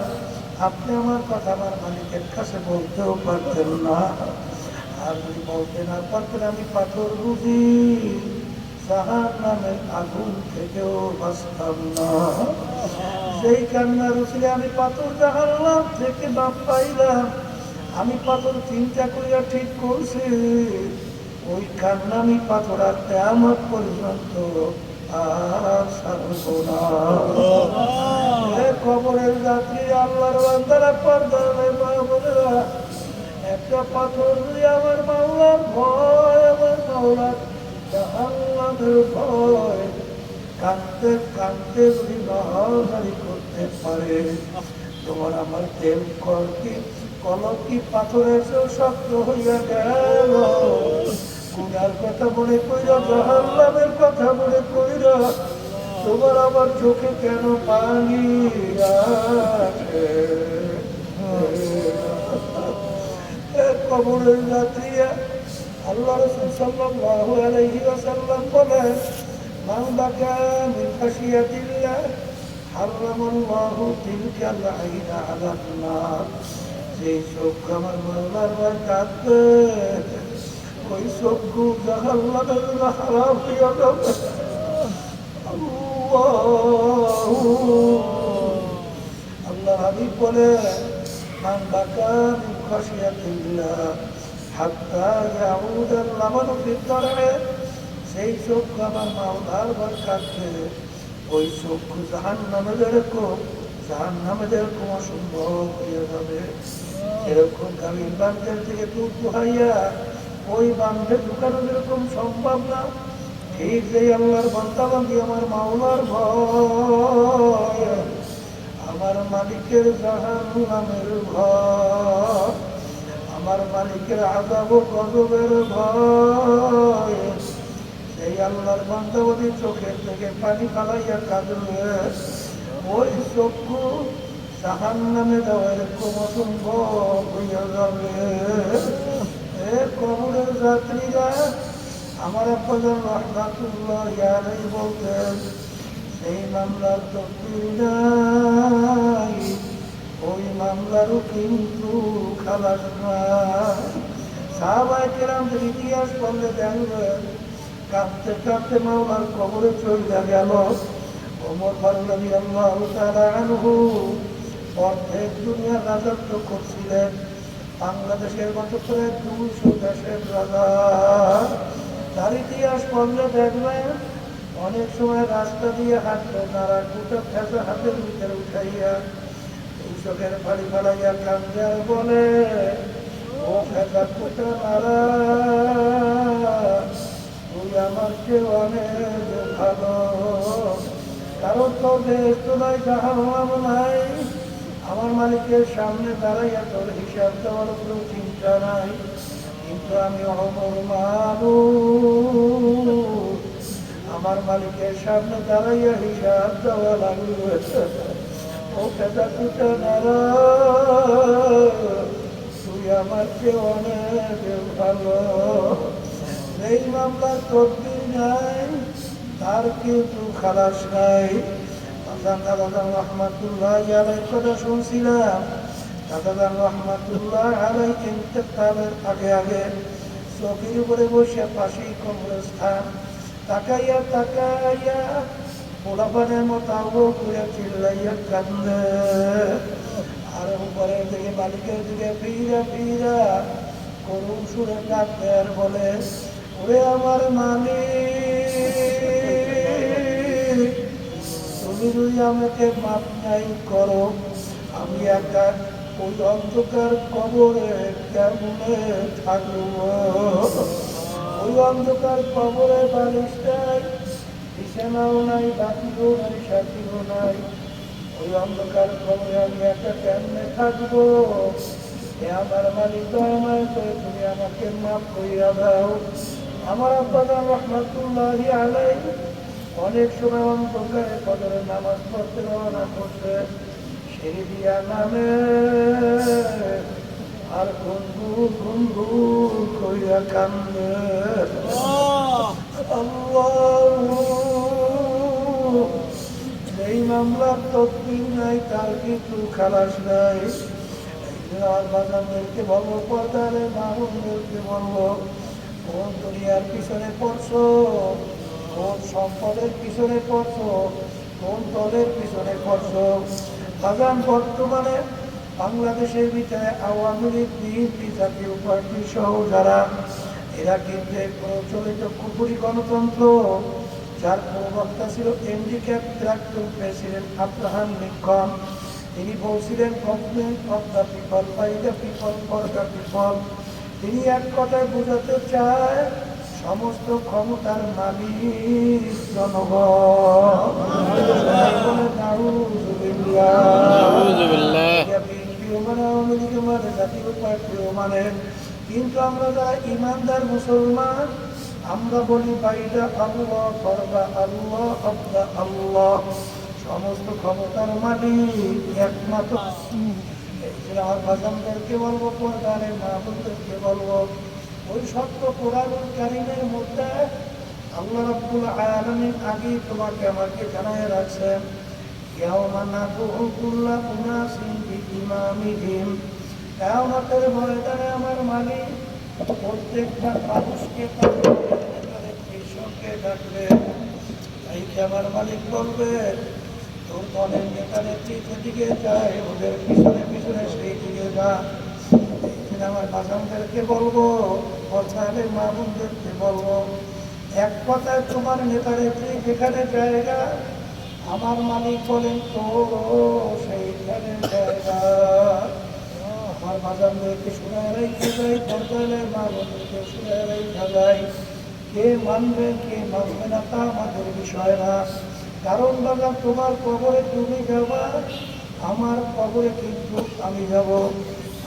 আপনি আমার কথা আমার মালিকের কাছে বলতেও পারতেন না। আর যদি বলতে না পারতেন, আমি পাথর বুঝি জাহান্নামের আগুন থেকেও বাঁচতাম না। সেই কান্নার উচিলে আমি পাথর জাহান্নাম থেকে বাপ পাইলাম। আমি পাথর চিন্তা করিয়া ঠিক করছি, ওই কান্না আমি পাথর আর কিয়ামত পর্যন্ত আর ছাড়বো না। কবরের যাত্রী, আল্লাহর বান্দারা, পর্দার মা বোনেরা, একটা পাথর যদি আমার মাওলার ভয়, আমার মাওলার জাহান্নামের ভয়, কাঁদতে কাঁদতে যদি নহরদারি করতে পারে, তোমার আমার তেল কলম কি পাথরের চেয়েও শক্ত হইয়া গেল। গুনার কথা মনে কইরা, জাহান্নামের কথা মনে কইরা তোমার আবার চোখে কেন পানি আসে? কবরের যাত্রীরা আল্লাহ রাসূল সাল্লাল্লাহু আলাইহি ওয়াসাল্লাম বলেন, মান বাকা মিন খাশিয়াতিল্লাহ হারামাল্লাহু তিলকাল আইনা আলান নার। যেই চক্ষু আমার মাওলার ভয় কাঁদবে, ওই চক্ষু জাহান্নামের জন্য হারাম হয়ে যাবে। আল্লাহ হাবিব বলে, মান বাকা মিন খাশিয়াতিল্লাহ হাত্তা ইয়াউদাল লাবানু ফিদ দার'i। সেই চক্ষু আমার মাওলার ভয় কাঁদবে, ওই চক্ষু জাহান্নামে যেরকম অসম্ভব হয়ে যাবে। এরকম গাভীর বান্ধের থেকে দুধ দোহাইয়া ওই বান্ধে ঢুকানো যেরকম সম্ভব না, ঠিক যেই আল্লাহর বান্দাবান্দি আমার মাওলার ভয়, আমার মালিকের জাহান্নামের ভয়, আমার মালিকের আযাব ও গজবের ভয়, সেই আল্লাহর বান্দাবান্দির চোখের থেকে পানি ফালাইয়া কাঁদবে, ওই চক্ষু জাহান্নামে দেওয়া এরকম অসম্ভব হইয়া যাবে। কবরের যাত্রীরা আমার আব্বাজান রাহমাতুল্লাহ আলাইহি বলতেন, সেই মামলার তকদির নাই, ওই মামলারও কিন্তু খালাস নাই। সাহাবায়ে কেরামদের ইতিহাস পড়লে দেখবেন, কাঁদতে কাঁদতে মাওলার কবরে চলে গেল। ওমর ফারুক রাদিয়াল্লাহু তাআলা আনহু অর্ধেক দুনিয়ার রাজত্ব করছিলেন, বাংলাদেশের মতো করে 200 দেশের রাজা। তার ইতিহাস পড়লে দেখবেন, অনেক সময় রাস্তা দিয়ে হাঁটতো, তারা দুটো ফেঁসা হাতের ভিতরে উঠাইয়া এই চোখের ফাড়ি ফালাইয়া কান্দে আর বলে, ও ফেঁসা কুটা নারা, তুই আমার চেয়ে অনেক ভালো। কারণ তো বেশ তো নাই, জাহান্নাম নাই, আমার মালিকের সামনে দাঁড়াইয়া তোর হিসাব দেওয়ার কোনো চিন্তা নাই। কিন্তু আমি অমর মানুষ, আমার মালিকের সামনে দাঁড়াইয়া হিসাব দেওয়া লাগবে। ও পেদা কুটা নারা, তুই আমার চেয়ে অনেক ভালো। এই মামলার তকদির নাই, তার কিন্তু খালাস নাই। দাদা রহমাতুল্লাহ আলাইহির কথা শুনছিলাম, দাদা রহমাতুল্লাহ আলাইহি ইন্তেকালের আগে আগে চৌকির উপরে বসে পাশেই কবরস্থান, তাকাইয়া তাকাইয়া পোলাপানের মতো আবু করে চিল্লাইয়া কান্দে, আর উপরের দিকে মালিকের দিকে ফিরা ফিরা করুণ সুরে কাঁদে আর বলে, ওরে আমার মালিক, তুমি যদি আমাকে মাপ নাই করো, আমি একা ওই অন্ধকার কবরে কেমনে থাকবো? ওই অন্ধকার কবরে বালিশ নাই, বিছানাও নাই, বাতিও নাই, সাথীও নাই, ওই অন্ধকার কবরে আমি একা কেমনে থাকবো? আমার মালিক দয়াময় করে তুমি আমাকে মাফ করিয়া দাও। আমার আব্বাজান রাহমাতুল্লাহি আলাইহি অনেক সময় অন্ধকারে ফজরের নামাজ পড়তে রওনা করছে, সিঁড়ি দিয়া নামে আর গুনগুন গুনগুন করিয়া কান্দে। আল্লাহ, যেই মামলার তকদির নাই, তার কিন্তু খালাস নাই। আর বাজানদেরকে বলবো, পর্দারে মামুনদেরকে বলবো, কোন দুনিয়ার পিছনে পড়ছো, কোন সম্পদের পিছনে পড়ছো, কোন দলের পিছনে পড়ছো? বাজান, বর্তমানে বাংলাদেশের ভিতরে আওয়ামী লীগ, বিএনপি, জাতীয় পার্টি সহ যারা, এরা কিন্তু প্রচলিত কুফরি গণতন্ত্র, যার প্রবক্তা ছিল আমেরিকার প্রাক্তন প্রেসিডেন্ট আব্রাহাম লিঙ্কন। তিনি বলছিলেন, government of the people, by the people, for the people. তিনি এক কথায় বোঝাতে চায়, সমস্ত ক্ষমতার মালিক জনগণ। মানে, কিন্তু আমরা যারা ইমানদার মুসলমান, আমরা বলি বাইরা আল্লাহ, করবা আল্লাহ, আব্বা আল্লাহ, সমস্ত ক্ষমতার মালিক একমাত্র। এই যে আমার বাজানদেরকে বলবো, পর্দারে মা বোনদেরকে বলবো, ওই সত্য কোরআনুল কারীমের মধ্যে আল্লাহ রাব্বুল আলামিন আগে তোমাকে আমাকে জানায় রাখছেন, ইয়াওমা নাদউ কুল্লা উনাসিন বিইমামিহিম, কিয়ামতের ময়দানে আমার মালিক প্রত্যেকটা মানুষকে তাদের কৃষককে ডাকবে। তাই কি আমার মালিক বলবে, তোর দলের নেতা নেত্রী যেদিকে যায় ওদের পিছনে পিছনে সেই দিকে যা। এই দিন আমার বাজানদেরকে বলবো, পর্দারের মা বোনদেরকে বলবো, এক কথায় তোমার নেতা নেত্রী যেখানে জায়গা, আমার মালিক বলেন তো সেইখানে জায়গা। আমার বাজানদেরকে শুনে রেখে যাই, পর্দারের মা বোনদেরকে শুনে রেখে যাই, কে মানবে কে মানবে না তা আমাদের বিষয় না। কারণ বাবা, তোমার কবরে তুমি যাবা, আমার কবরে কিন্তু আমি যাব।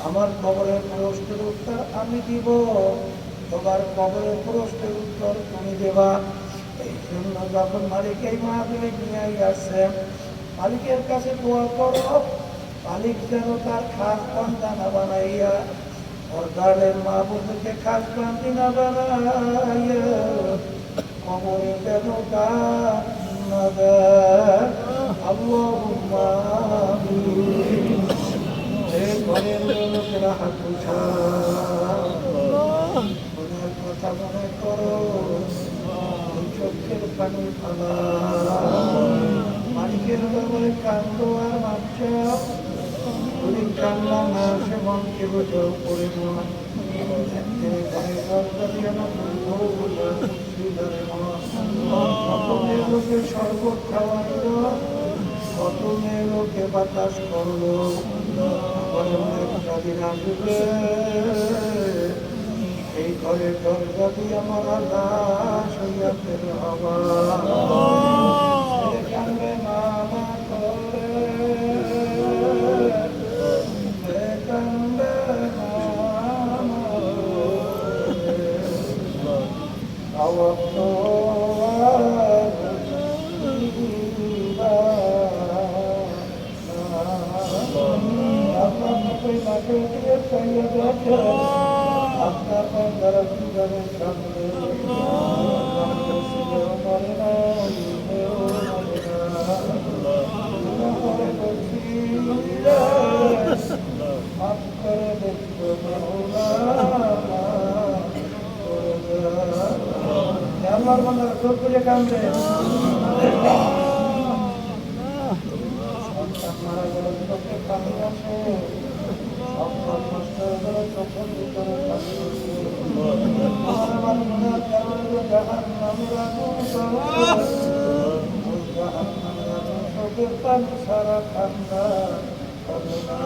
আমার কবরের প্রশ্নের উত্তর আমি দিব, তোমার কবরের প্রশ্নের উত্তর তুমি দেবা। এই জন্য যখন মালিক এই মাহফিলে নিয়ে আসছেন, মালিকের কাছে দোয়া করো, মালিক যেন তার খাস বান্দা না বানাইয়া, পর্দারের মা বোনকে খাস বান্দি না বানাইয়া কবরে যেন তার না দেয়। আল্লাহুম্মা আমিন। এই ঘরের লোকেরা হাত উঠাও, মনের কথা মনে করো, ওই চোখের পানি ফালা, মালিকের দরবারে কান্দো আর মাপ চাও। যদি কান্না না আসে মনকে বোঝাও করে না, কত মেয়ে লোকে শরবত খাওয়াইল, কত মেয়ে লোকে বাতাস করলো, দিন আসবে এই ঘরের দরজা দিয়ে আমার লাশ হইয়া ফের হবা। কান্দে মামা করে, কান্দে মামা আওয়াজ আপনার দ্বারা জীবনের সামনে আমার মনে চোখ করে কান্দে, সন্তান মারা গেলে চোখে পানি আসে, সম্পদ নষ্ট হয়ে গেলে চোখের ভিতরে পানি আসে। আমার মনে জাহান্নামের আগুন জ্বলে, ওই জাহান্নামের আগুন চোখের পানি ছাড়া ঠান্ডা হবে না।